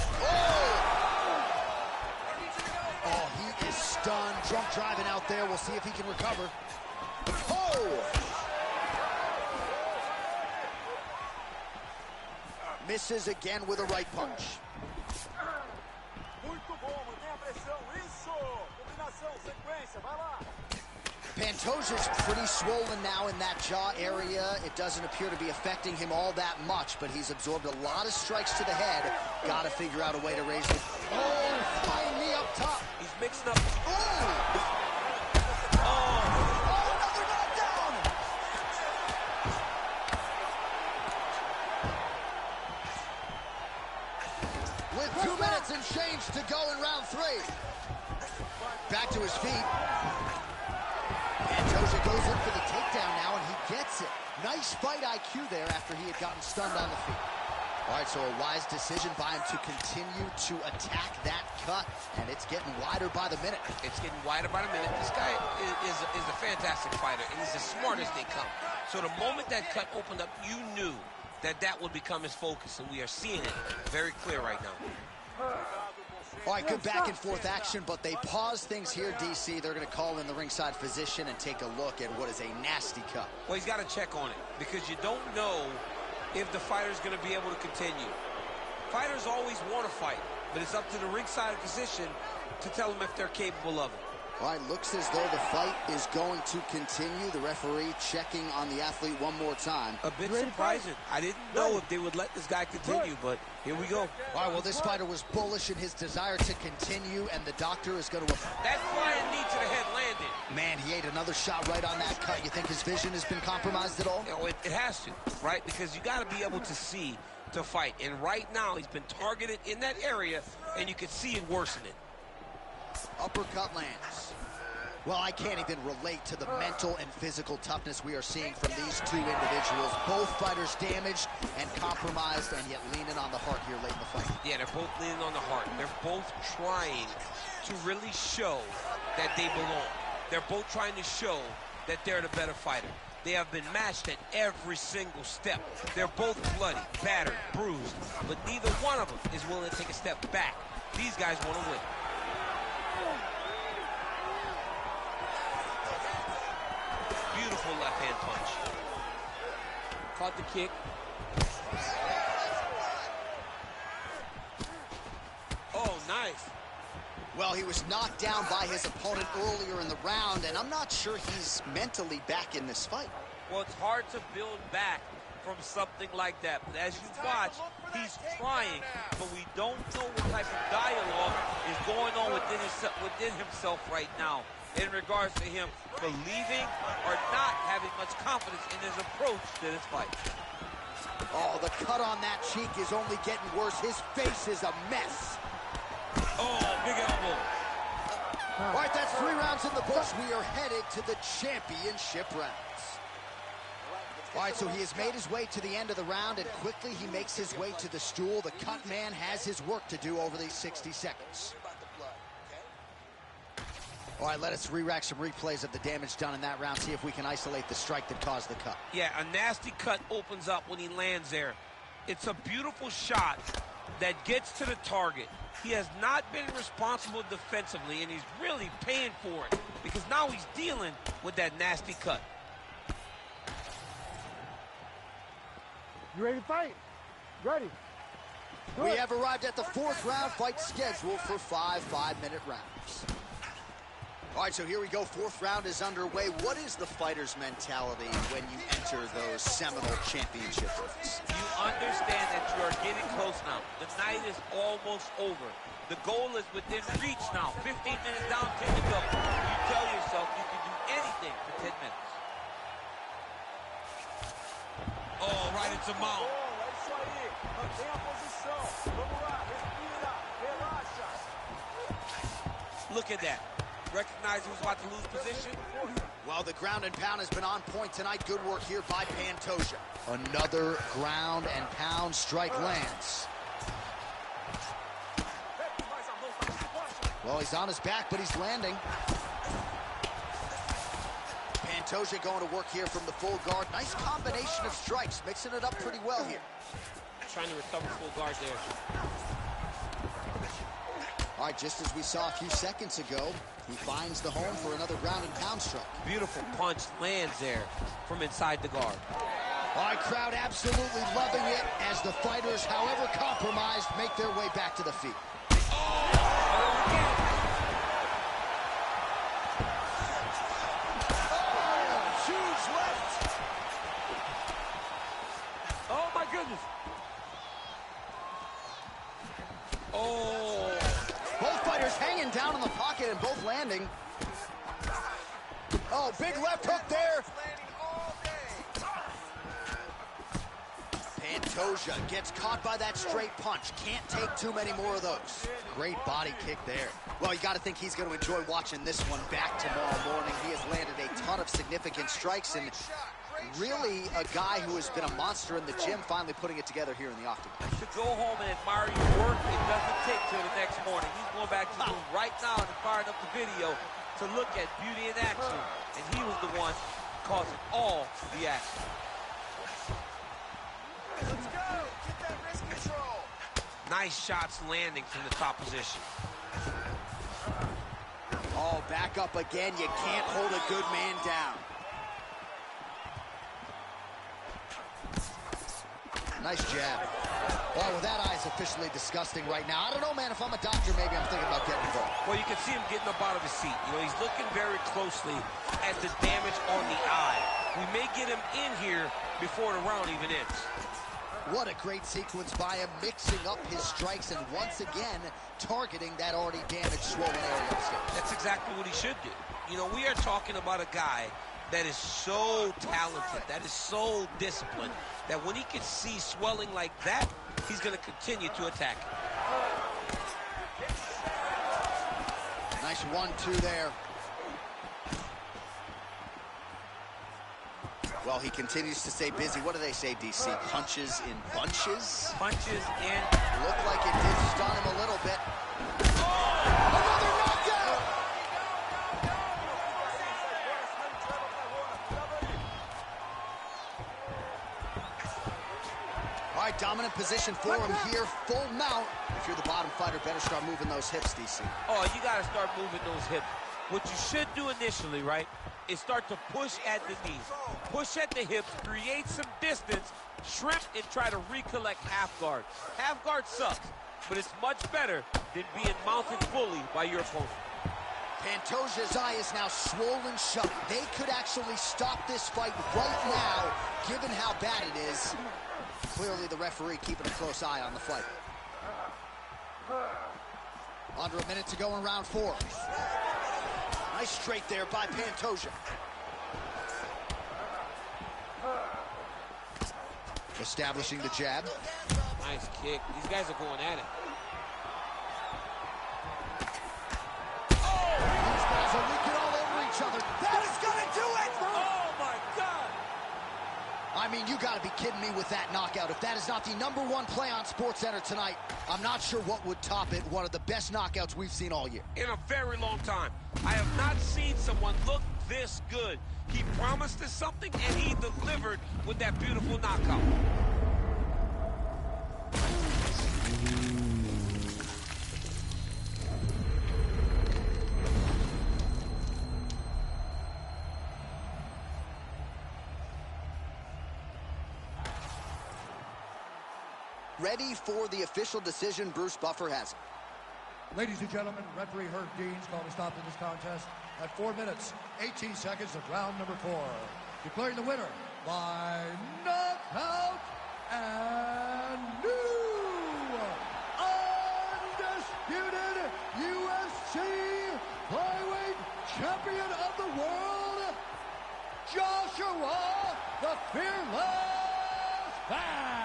Oh, he is stunned. Drunk driving out there. We'll see if he can recover. Oh! Misses again with a right punch. Pantoja's pretty swollen now in that jaw area. It doesn't appear to be affecting him all that much, but he's absorbed a lot of strikes to the head. Got to figure out a way to raise it. Oh, flying knee up top. He's mixing up. Another knockdown. With 2 minutes and change to go in round 3. Back to his feet. Pantoja goes in for the takedown now, and he gets it. Nice fight IQ there after he had gotten stunned on the feet. All right, so a wise decision by him to continue to attack that cut, and it's getting wider by the minute. It's getting wider by the minute. This guy is a fantastic fighter, and he's as smart as they come. So the moment that cut opened up, you knew that that would become his focus, and we are seeing it very clear right now. All right, good back and forth action, but they pause things here, DC. They're going to call in the ringside physician and take a look at what is a nasty cut. Well, he's got to check on it, because you don't know if the fighter's going to be able to continue. Fighters always want to fight, but it's up to the ringside physician to tell them if they're capable of it. All right, looks as though the fight is going to continue. The referee checking on the athlete one more time. A bit surprising. I didn't know if they would let this guy continue, but here we go. All right, well, this fighter was bullish in his desire to continue, and the doctor is going to... That flying knee to the head landed. Man, he ate another shot right on that cut. You think his vision has been compromised at all? You know, it has to, right? Because you got to be able to see to fight. And right now, he's been targeted in that area, and you can see it worsening. Uppercut lands. Well, I can't even relate to the mental and physical toughness we are seeing from these two individuals. Both fighters damaged and compromised, and yet leaning on the heart here late in the fight. Yeah, they're both leaning on the heart. They're both trying to really show that they belong. They're both trying to show that they're the better fighter. They have been matched at every single step. They're both bloody, battered, bruised, but neither one of them is willing to take a step back. These guys want to win. Beautiful left-hand punch. Caught the kick. Oh, nice. Well, he was knocked down by his opponent earlier in the round, and I'm not sure he's mentally back in this fight. Well, it's hard to build back from something like that. But as you watch, he's trying, but we don't know what type of dialogue is going on within himself right now in regards to him believing or not having much confidence in his approach to this fight. Oh, the cut on that cheek is only getting worse. His face is a mess. Oh, big elbow. All right, that's 3 rounds in the books. We are headed to the championship rounds. All right, so he has made his way to the end of the round, and quickly he makes his way to the stool. The cut man has his work to do over these 60 seconds. All right, let us re-rack some replays of the damage done in that round, see if we can isolate the strike that caused the cut. Yeah, a nasty cut opens up when he lands there. It's a beautiful shot that gets to the target. He has not been responsible defensively, and he's really paying for it because now he's dealing with that nasty cut. You ready to fight? Ready. We have arrived at the 4th round, fight scheduled for 5 5-minute rounds. All right, so here we go. 4th round is underway. What is the fighter's mentality when you enter those seminal championship fights? You understand that you are getting close now. The night is almost over. The goal is within reach now. 15 minutes down, 10 to go. You tell yourself you can do anything for 10 minutes. Oh, right into mount. Look at that. Recognize he was about to lose position. Well, the ground and pound has been on point tonight. Good work here by Pantoja. Another ground and pound strike lands. Well, he's on his back, but he's landing. Pantoja going to work here from the full guard. Nice combination of strikes, mixing it up pretty well here. Trying to recover full guard there. All right, just as we saw a few seconds ago, he finds the home for another ground and pound strike. Beautiful punch lands there from inside the guard. All right, crowd absolutely loving it as the fighters, however compromised, make their way back to the feet. Huge left. Oh, my goodness. Oh. Both fighters hanging down in the pocket and both landing. Oh, big left hook there. Pantoja gets caught by that straight punch. Can't take too many more of those. Great body kick there. Well, you got to think he's going to enjoy watching this one back tomorrow morning. He has landed a ton of significant strikes and really a guy who has been a monster in the gym, finally putting it together here in the octagon. To go home and admire your work, it doesn't take till the next morning. He's going back to the room right now and firing up the video to look at beauty in action. And he was the one causing all the action. Let's go. Get that wrist control. Nice shots landing from the top position. Oh, back up again. You can't hold a good man down. Nice jab. Oh, well, that eye's officially disgusting right now. I don't know, man. If I'm a doctor, maybe I'm thinking about getting involved. Well, you can see him getting up out of his seat. You know, he's looking very closely at the damage on the eye. We may get him in here before the round even ends. What a great sequence by him, mixing up his strikes and once again targeting that already damaged, swollen area of the skin. That's exactly what he should do. You know, we are talking about a guy that is so talented, that is so disciplined, that when he can see swelling like that, he's going to continue to attack it. Nice 1-2 there. Well, he continues to stay busy. What do they say, DC? Punches in bunches? Punches in. Looked like it did stun him a little bit. Oh! Another knockout! All right, dominant position for him here. Full mount. If you're the bottom fighter, better start moving those hips, DC. Oh, you got to start moving those hips. What you should do initially, right, is start to push at the knees. Push at the hips, create some distance, shrimp, and try to recollect half guard. Half guard sucks, but it's much better than being mounted fully by your opponent. Pantoja's eye is now swollen shut. They could actually stop this fight right now, given how bad it is. Clearly the referee keeping a close eye on the fight. Under a minute to go in round 4. Nice straight there by Pantoja. Establishing the jab. Nice kick. These guys are going at it. Oh! These guys are leaking all over each other. That is gonna do it! Oh, my God! I mean, you gotta be kidding me with that knockout. If that is not the #1 play on SportsCenter tonight, I'm not sure what would top it. One of the best knockouts we've seen all year. In a very long time. I have not seen someone look this good. He promised us something, and he delivered with that beautiful knockout. Ready for the official decision. Bruce Buffer has it. Ladies and gentlemen, referee Herb Dean's calling a stop to this contest at 4 minutes, 18 seconds of round number 4. Declaring the winner by knockout and new undisputed UFC flyweight champion of the world, Joshua the Fearless Fan.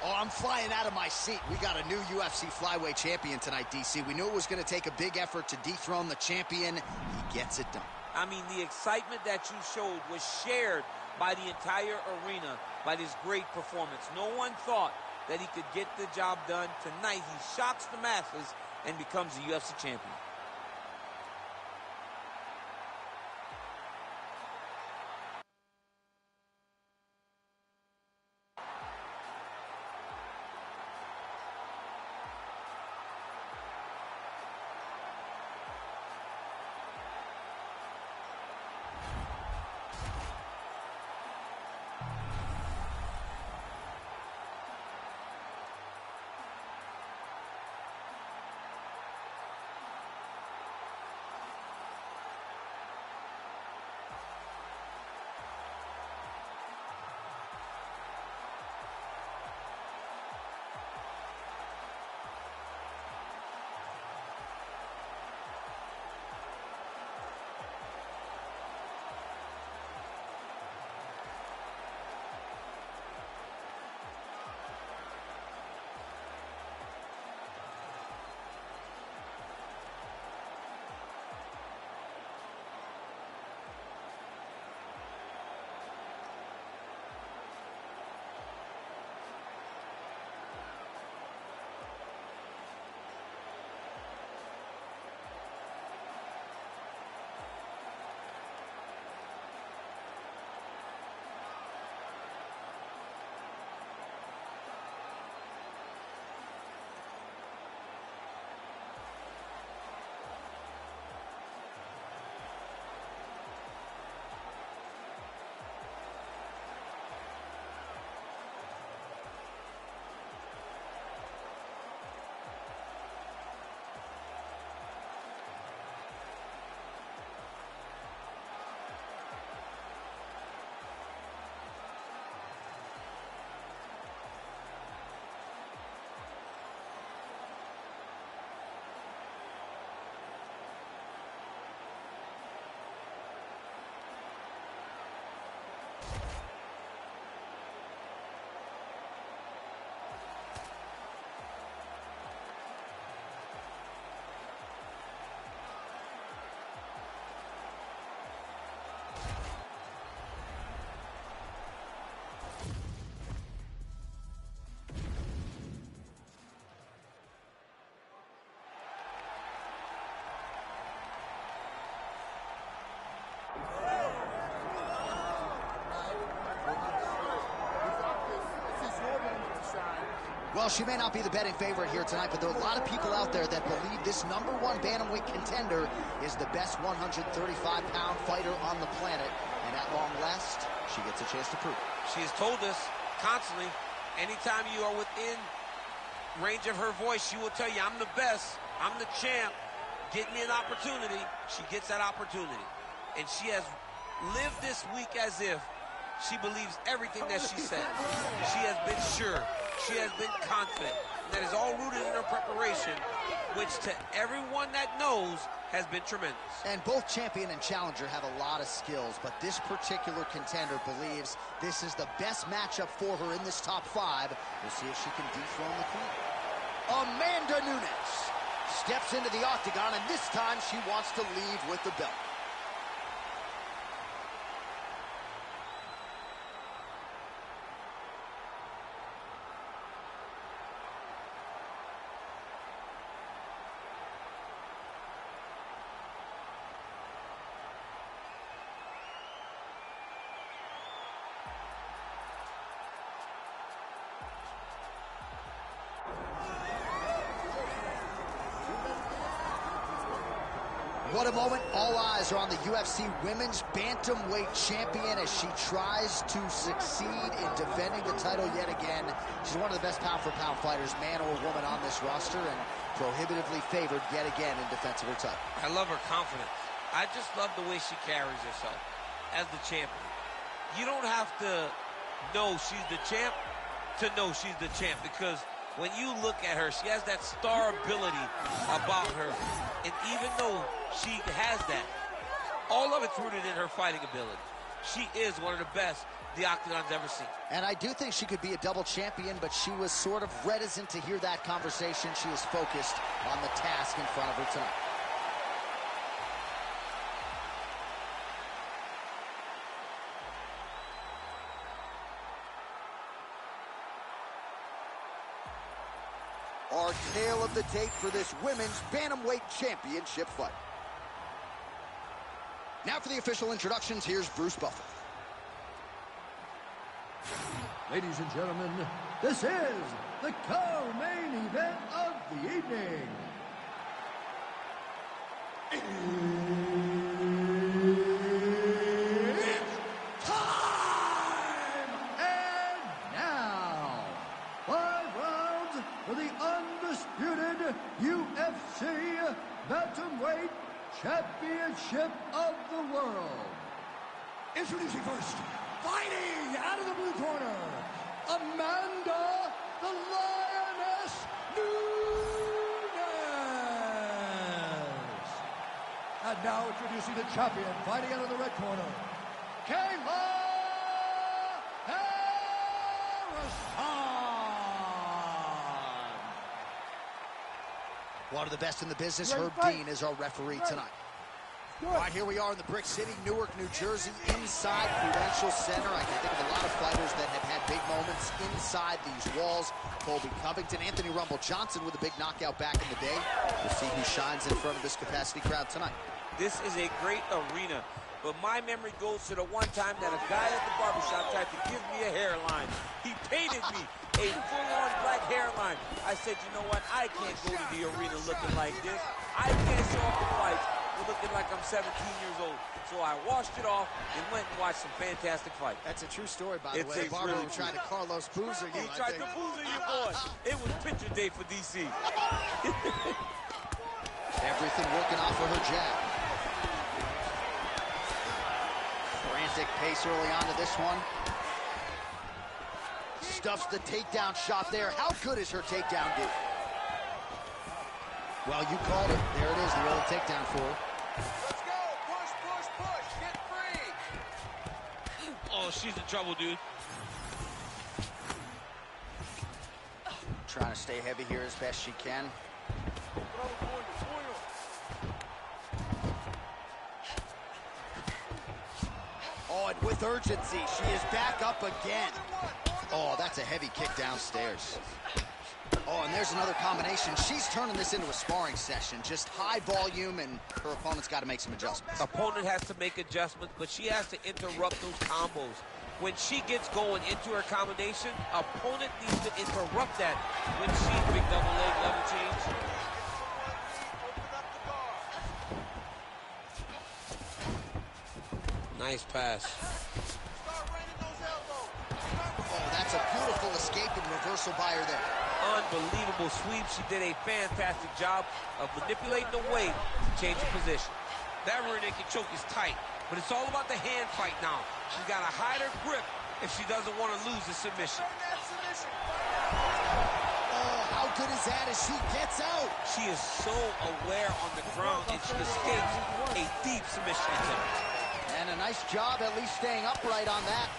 Oh, I'm flying out of my seat. We got a new UFC flyweight champion tonight, DC. We knew it was going to take a big effort to dethrone the champion. He gets it done. I mean, the excitement that you showed was shared by the entire arena by this great performance. No one thought that he could get the job done. Tonight, he shocks the masses and becomes the UFC champion. Well, she may not be the betting favorite here tonight, but there are a lot of people out there that believe this #1 bantamweight contender is the best 135-pound fighter on the planet. And at long last, she gets a chance to prove it. She has told us constantly, anytime you are within range of her voice, she will tell you, I'm the best, I'm the champ, get me an opportunity. She gets that opportunity. And she has lived this week as if she believes everything that she says. She has been sure. She has been confident. That is all rooted in her preparation, which to everyone that knows has been tremendous. And both champion and challenger have a lot of skills, but this particular contender believes this is the best matchup for her in this top 5. We'll see if she can dethrone the queen. Amanda Nunes steps into the octagon, and this time she wants to leave with the belt. What a moment. All eyes are on the UFC Women's Bantamweight Champion as she tries to succeed in defending the title yet again. She's one of the best pound-for-pound fighters, man or woman, on this roster, and prohibitively favored yet again in defense of her title. I love her confidence. I just love the way she carries herself as the champion. You don't have to know she's the champ to know she's the champ, because when you look at her, she has that star ability about her. And even though she has that, all of it's rooted in her fighting ability. She is one of the best the Octagon's ever seen. And I do think she could be a double champion, but she was sort of reticent to hear that conversation. She is focused on the task in front of her tonight. our tale of the tape for this women's bantamweight championship fight. Now for the official introductions, here's Bruce Buffer. Ladies and gentlemen, this is the co-main event of the evening. It's time! And now, 5 rounds for the undisputed UFC Bantamweight Championship of the world. Introducing first, fighting out of the blue corner, Amanda the Lioness Nunes. And now introducing the champion, fighting out of the red corner, Kayla Harrison. One of the best in the business, Ready Herb to fight. Dean, is our referee Ready. tonight. Good. All right, here we are in the Brick City, Newark, New Jersey, inside Prudential Center. I can think of a lot of fighters that have had big moments inside these walls. Colby Covington, Anthony Rumble Johnson with a big knockout back in the day. We'll see who shines in front of this capacity crowd tonight. This is a great arena, but my memory goes to the one time that a guy at the barbershop tried to give me a hairline. He painted me a full-on black hairline. I said, you know what? I can't go to the arena looking like this. I can't show up the fights looking like I'm 17 years old. So I washed it off and went and watched some fantastic fights. That's a true story, by the way. It's Barber really tried to Carlos Boozer you. He tried to boozer you, boy. It was picture day for DC. Everything working off of her jab. Frantic pace early on to this one. Stuffs the takedown shot there. How good is her takedown, dude? Well, you called it. There it is, the early takedown for her. Let's go. Push, push, push. Get free. Oh, she's in trouble, dude. Trying to stay heavy here as best she can. Oh, and with urgency, she is back up again. Oh, that's a heavy kick downstairs. Oh, and there's another combination. She's turning this into a sparring session. Just high volume, and her opponent's got to make some adjustments. Opponent has to make adjustments, but she has to interrupt those combos. When she gets going into her combination, opponent needs to interrupt that. When she big double leg level change. Nice pass. Oh, that's a beautiful escape and reversal by her there. Unbelievable sweep. She did a fantastic job of manipulating the weight to change the position. That rear naked choke is tight, but it's all about the hand fight now. She's got to hide her grip if she doesn't want to lose the submission. Oh, how good is that as she gets out? She is so aware on the ground, and she escapes a deep submission attempt. And a nice job at least staying upright on that.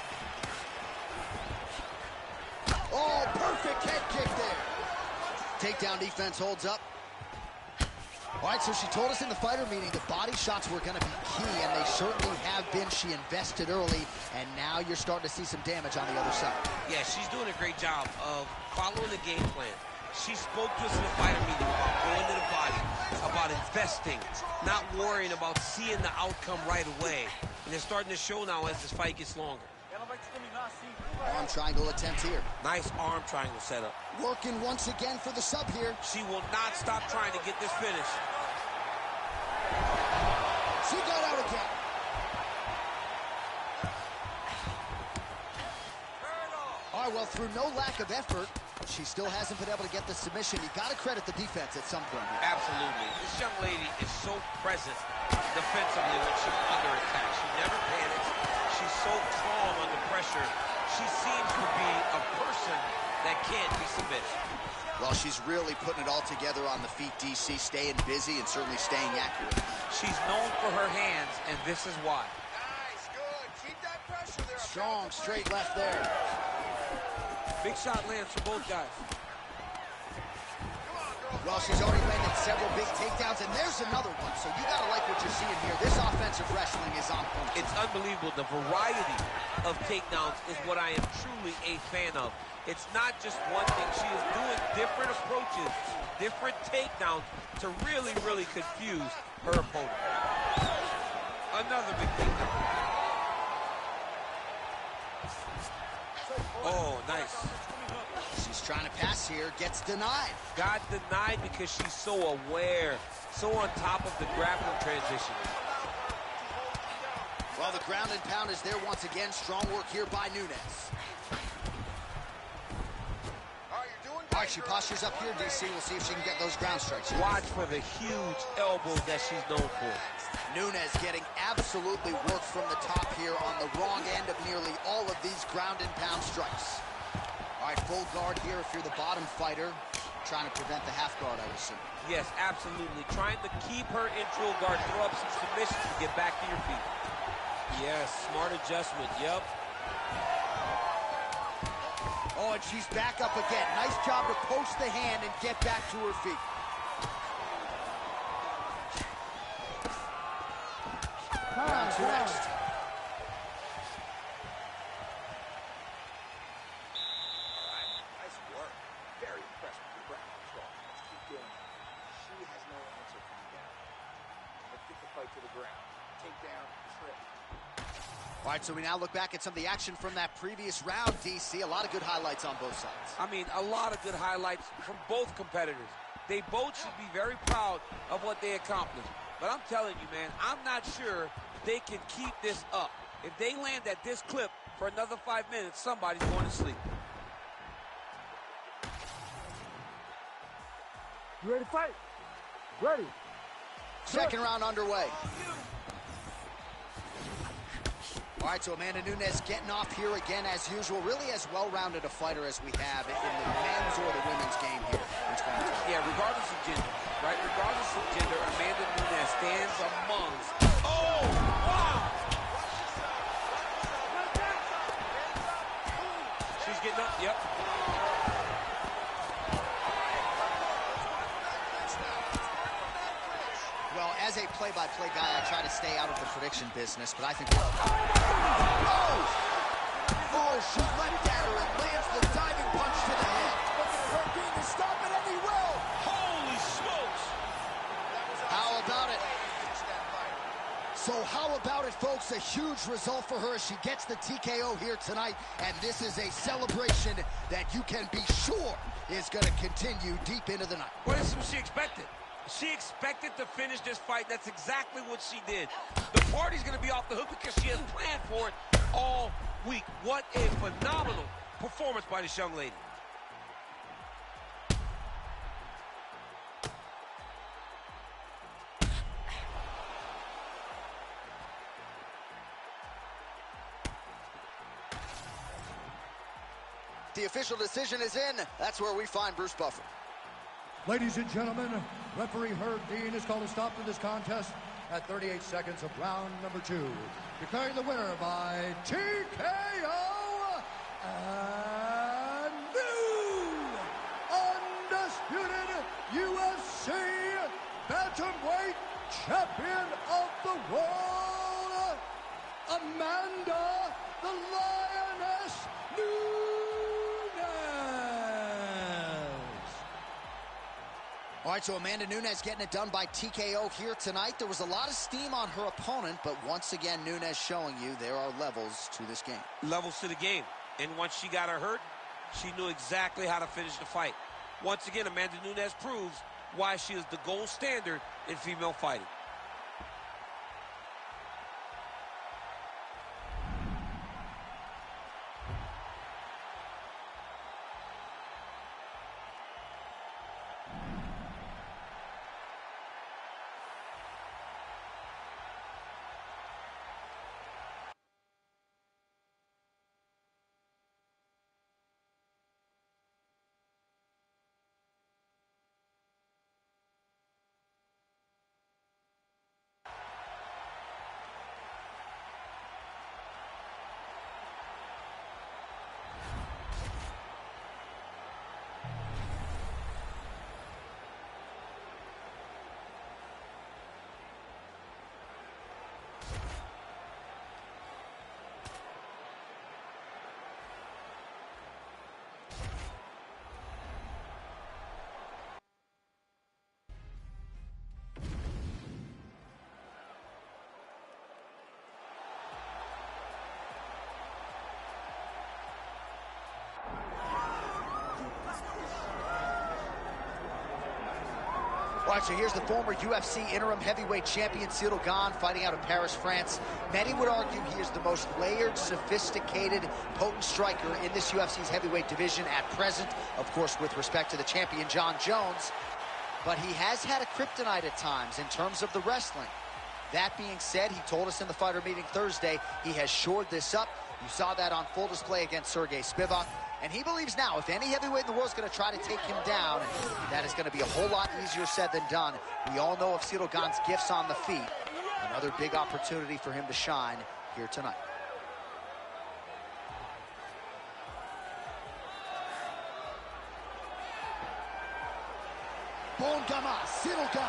Oh, perfect head kick there. Takedown defense holds up. All right, so she told us in the fighter meeting that body shots were going to be key, and they certainly have been. She invested early, and now you're starting to see some damage on the other side. Yeah, she's doing a great job of following the game plan. She spoke to us in the fighter meeting about going to the body, about investing, not worrying about seeing the outcome right away. And they're starting to show now as this fight gets longer. Arm triangle attempt here. Nice arm triangle setup. Working once again for the sub here. She will not stop trying to get this finish. She got out again. All right, well, through no lack of effort, she still hasn't been able to get the submission. You got to credit the defense at some point here. Absolutely. This young lady is so present defensively when she's under attack. She never panics. She's so calm under pressure. She seems to be a person that can't be submitted. Well, she's really putting it all together on the feet, DC, staying busy and certainly staying accurate. She's known for her hands, and this is why. Nice, good. Keep that pressure there. Strong, straight left there. Big shot lands for both guys. Well, she's already landed several big takedowns, and there's another one. So you gotta like what you're seeing here. This offensive wrestling is on point. It's unbelievable. The variety of takedowns is what I am truly a fan of. It's not just one thing. She is doing different approaches, different takedowns to really, really confuse her opponent. Another big takedown. Oh, nice. She's trying to pass here, gets denied. Got denied because she's so aware, so on top of the grappling transition. Well, the ground and pound is there once again. Strong work here by Nunes. All right, she postures up here, DC. We'll see if she can get those ground strikes. Watch for the huge elbows that she's known for. Nunes getting absolutely worked from the top here on the wrong end of nearly all of these ground and pound strikes. All right, full guard here if you're the bottom fighter. Trying to prevent the half guard, I would assume. Yes, absolutely. Trying to keep her in full guard, throw up some submissions to get back to your feet. Yes, smart adjustment, yep. Oh, and she's back up again. Nice job to post the hand and get back to her feet. Round two next. Nice work. Very impressed with your ground control. Let's keep doing it. She has no answer for you down. Let's get the fight to the ground. Take down, trip. All right, so we now look back at some of the action from that previous round, DC. A lot of good highlights on both sides. I mean, a lot of good highlights from both competitors. They both should be very proud of what they accomplished. But I'm telling you, man, I'm not sure they can keep this up. If they land at this clip for another 5 minutes, somebody's going to sleep. You ready to fight? Ready. Second round underway. All right, so Amanda Nunes getting off here again as usual. Really as well-rounded a fighter as we have in the men's or the women's game here in 2020. Yeah, regardless of gender, right? Regardless of gender, Amanda Nunes stands amongst. Oh, wow! She's getting up, yep. Well, as a play-by-play guy, I try to stay out of the prediction business, but I think... Oh! Oh, she leapt at her and lands the diving punch to the head. Working to stop it, and he will! Holy smokes! How about it? So how about it, folks? A huge result for her as she gets the TKO here tonight, and this is a celebration that you can be sure is going to continue deep into the night. What is what she expected? She expected to finish this fight. That's exactly what she did. The party's going to be off the hook because she has planned for it all week. What a phenomenal performance by this young lady. The official decision is in. That's where we find Bruce Buffer. Ladies and gentlemen, referee Herb Dean has called a stop to this contest at 38 seconds of round number 2. Declaring the winner by TKO and new undisputed UFC bantamweight champion of the world, Amanda the Lioness Nunes. All right, so Amanda Nunes getting it done by TKO here tonight. There was a lot of steam on her opponent, but once again, Nunes showing you there are levels to this game. Levels to the game. And once she got her hurt, she knew exactly how to finish the fight. Once again, Amanda Nunes proves why she is the gold standard in female fighting. All right, so here's the former UFC interim heavyweight champion, Cyril Gane, fighting out of Paris, France. Many would argue he is the most layered, sophisticated, potent striker in this UFC's heavyweight division at present, of course, with respect to the champion, Jon Jones. But he has had a kryptonite at times in terms of the wrestling. That being said, he told us in the fighter meeting Thursday, he has shored this up. You saw that on full display against Sergey Spivak. And he believes now, if any heavyweight in the world is going to try to take him down, that is going to be a whole lot easier said than done. We all know of Cyril Gane's gifts on the feet. Another big opportunity for him to shine here tonight. Bon Gama, Cyril Gane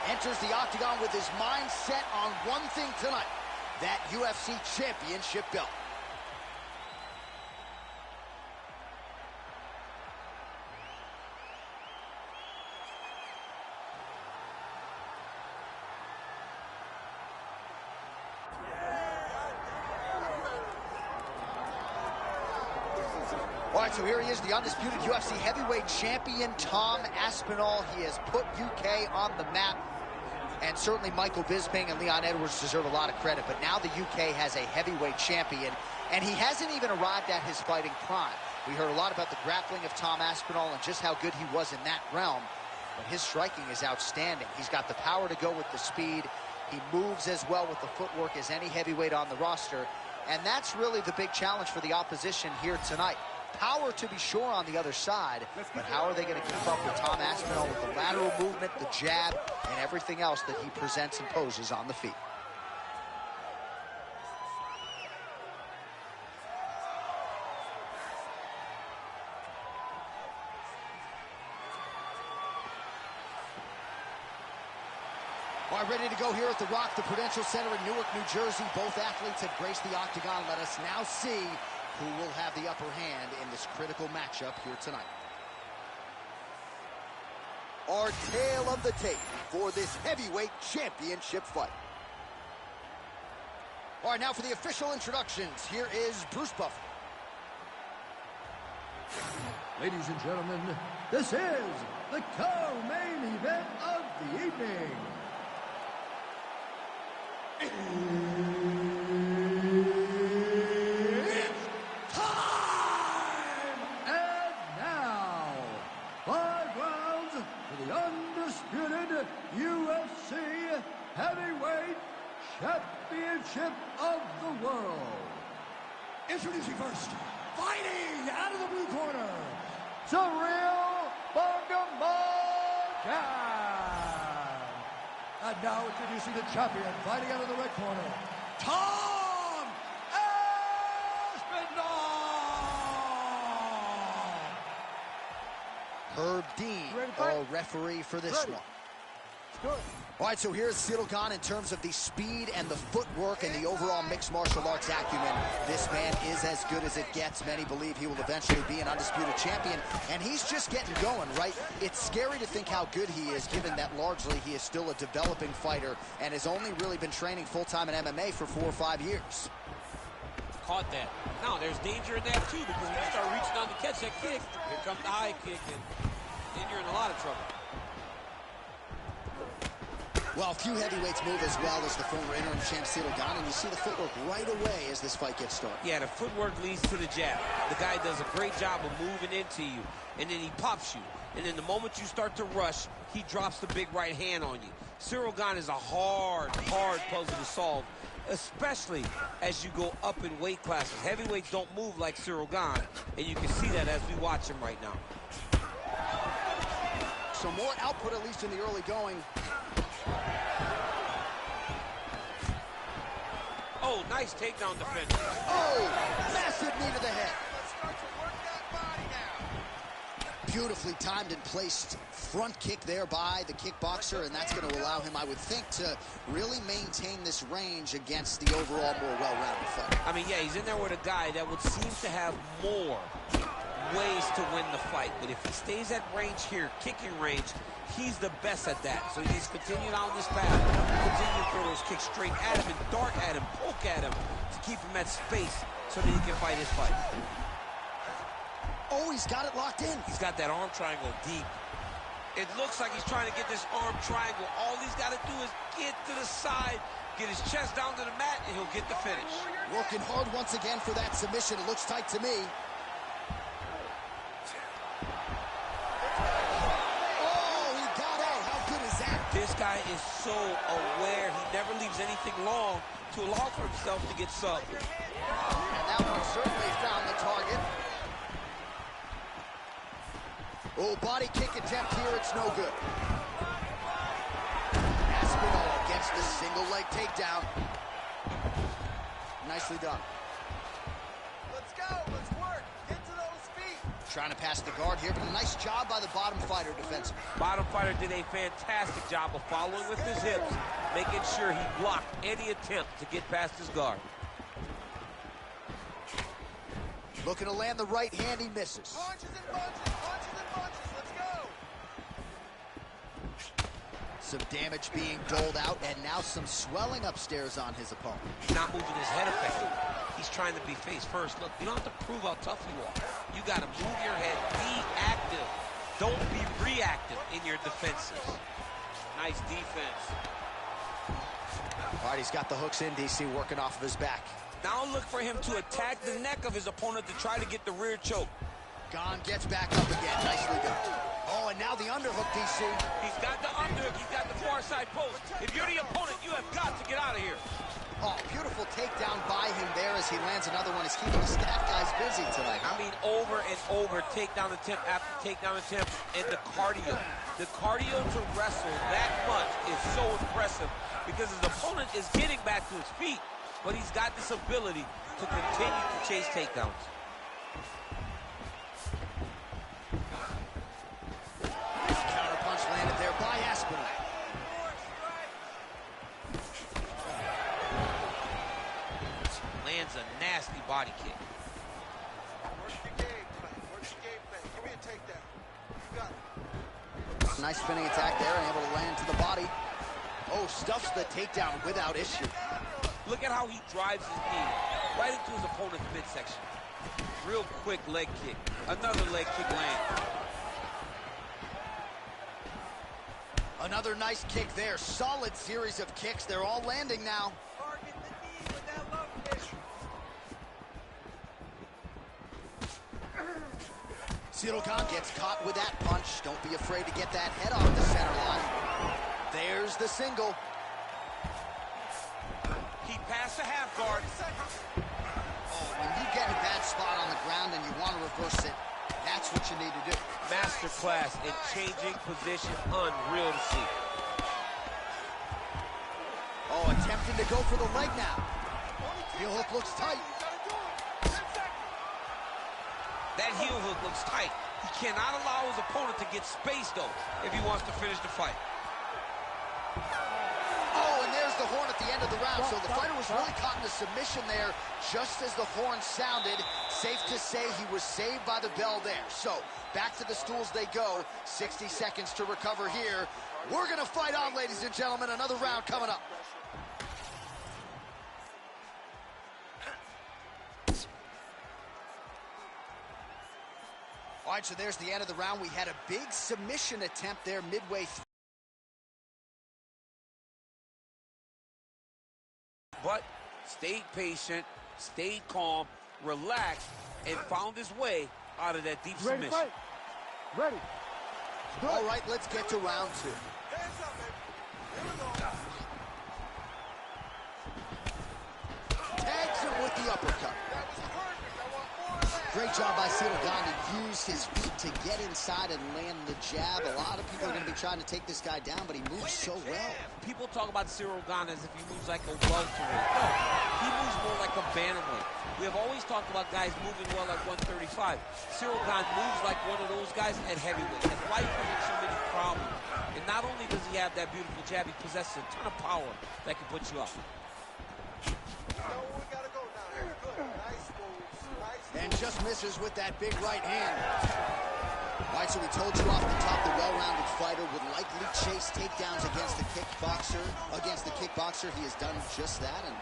enters the octagon with his mind set on one thing tonight, that UFC championship belt. All right, so here he is, the undisputed UFC heavyweight champion, Tom Aspinall. He has put UK on the map, and certainly Michael Bisping and Leon Edwards deserve a lot of credit, but now the UK has a heavyweight champion, and he hasn't even arrived at his fighting prime. We heard a lot about the grappling of Tom Aspinall and just how good he was in that realm, but his striking is outstanding. He's got the power to go with the speed. He moves as well with the footwork as any heavyweight on the roster, and that's really the big challenge for the opposition here tonight. Power to be sure on the other side, but how are they going to keep up with Tom Aspinall with the lateral movement, the jab, and everything else that he presents and poses on the feet? All right, ready to go here at the Rock, the Prudential Center in Newark, New Jersey. Both athletes have graced the octagon. Let us now see who will have the upper hand in this critical matchup here tonight. Our tale of the tape for this heavyweight championship fight. All right, now for the official introductions. Here is Bruce Buffer. Ladies and gentlemen, this is the co-main event of the evening. UFC Heavyweight Championship of the World. Introducing first, fighting out of the blue corner, Cyril Gane. And now introducing the champion, fighting out of the red corner, Tom Aspinall. Herb Dean, our referee for this one. Good. All right, so here's Cyril Gane in terms of the speed and the footwork and the overall mixed martial arts acumen. This man is as good as it gets. Many believe he will eventually be an undisputed champion, and he's just getting going, right? It's scary to think how good he is, given that largely he is still a developing fighter and has only really been training full-time in MMA for 4 or 5 years. Caught that. Now, there's danger in that, too, because when you start reaching down to catch that kick, here comes the high kick, and then you're in a lot of trouble. Well, few heavyweights move as well as the former interim champ Cyril Gane, and you see the footwork right away as this fight gets started. Yeah, the footwork leads to the jab. The guy does a great job of moving into you, and then he pops you. And then the moment you start to rush, he drops the big right hand on you. Cyril Gane is a hard puzzle to solve, especially as you go up in weight classes. Heavyweights don't move like Cyril Gane, and you can see that as we watch him right now. So more output, at least in the early going. Oh, nice takedown defense. Oh, massive knee to the head. Let's start to work that body now. Beautifully timed and placed front kick there by the kickboxer, and that's going to allow him, I would think, to really maintain this range against the overall more well-rounded fight. I mean, yeah, he's in there with a guy that would seem to have more ways to win the fight, but if he stays at range here, kicking range, he's the best at that. So he needs to continue down this path, continue to throw those kicks straight at him and dart at him, poke at him to keep him at space so that he can fight his fight. Oh, he's got it locked in. He's got that arm triangle deep. It looks like he's trying to get this arm triangle. All he's got to do is get to the side, get his chest down to the mat, and he'll get the finish. Working hard once again for that submission. It looks tight to me. Oh, he got out. How good is that? This guy is so aware. He never leaves anything long to allow for himself to get subbed. And that one certainly found the target. Oh, body kick attempt here. It's no good. Aspinall gets the single leg takedown. Nicely done. Let's go. Let's work. Get to those feet. Trying to pass the guard here, but a nice job by the bottom fighter defensively. Bottom fighter did a fantastic job of following with his hips, making sure he blocked any attempt to get past his guard. Looking to land the right hand, he misses. Punches and punches. Punches and punches. Let's go. Some damage being doled out, and now some swelling upstairs on his opponent. Not moving his head effectively. He's trying to be face first. Look, you don't have to prove how tough you are. You got to move your head. Be active. Don't be reactive in your defenses. Nice defense. All right, he's got the hooks in, DC, working off of his back. Now look for him to attack the neck of his opponent to try to get the rear choke. Gon gets back up again. Nicely done. Oh, and now the underhook, DC. He's got the underhook. He's got the far side post. If you're the opponent, you have got to get out of here. Oh, beautiful takedown by him there as he lands another one. He's keeping the stat guys busy tonight. I mean, over and over, takedown attempt after takedown attempt, and the cardio. The cardio to wrestle that much is so impressive because his opponent is getting back to his feet, but he's got this ability to continue to chase takedowns. Counter punch landed there by Aspinall. Lands a nasty body kick. Work your game plan. Work your game plan. Give me a takedown. You got it. Nice spinning attack there and able to land to the body. Oh, stuffs the takedown without issue. Look at how he drives his knee right into his opponent's midsection. Real quick leg kick. Another leg kick land. Another nice kick there. Solid series of kicks. They're all landing now. Target the knee with that low kick. Ciryl Gane gets caught with that punch. Don't be afraid to get that head off the center line. There's the single. He passed the half guard. Oh, when you get in a bad spot on the ground and you want to reverse it, that's what you need to do. Masterclass in changing position. Unreal to see. Oh, attempting to go for the leg now. Heel hook looks tight. That heel hook looks tight. He cannot allow his opponent to get space, though, if he wants to finish the fight. Oh, and there's the horn at the end of the round. So the fighter was really caught in a submission there just as the horn sounded. Safe to say he was saved by the bell there. So back to the stools they go. 60 seconds to recover here. We're going to fight on, ladies and gentlemen. Another round coming up. All right, so there's the end of the round. We had a big submission attempt there midway through. But stayed patient, stayed calm, relaxed, and found his way out of that deep submission. Fight. Ready. Good. All right, let's get to round two. Hands up, baby. Here we go. Tags him with the uppercut. That was perfect. I want more of that. Great job by Ciryl Gane to use his feet to get inside and land the jab. A lot of people are going to be trying to take this guy down, but he moves so well. People talk about Ciryl Gane as if he moves like a welterweight. No, he moves more like a bantamweight. We have always talked about guys moving well at 135. Ciryl Gane moves like one of those guys at heavyweight. And why he has so many problems. And not only does he have that beautiful jab, he possesses a ton of power that can put you up. You know where we gotta go now. Here. Good. Nice moves. Nice moves. And just misses with that big right hand. All right, so we told you off the top the well-rounded fighter would likely chase takedowns against the kickboxer. He has done just that, and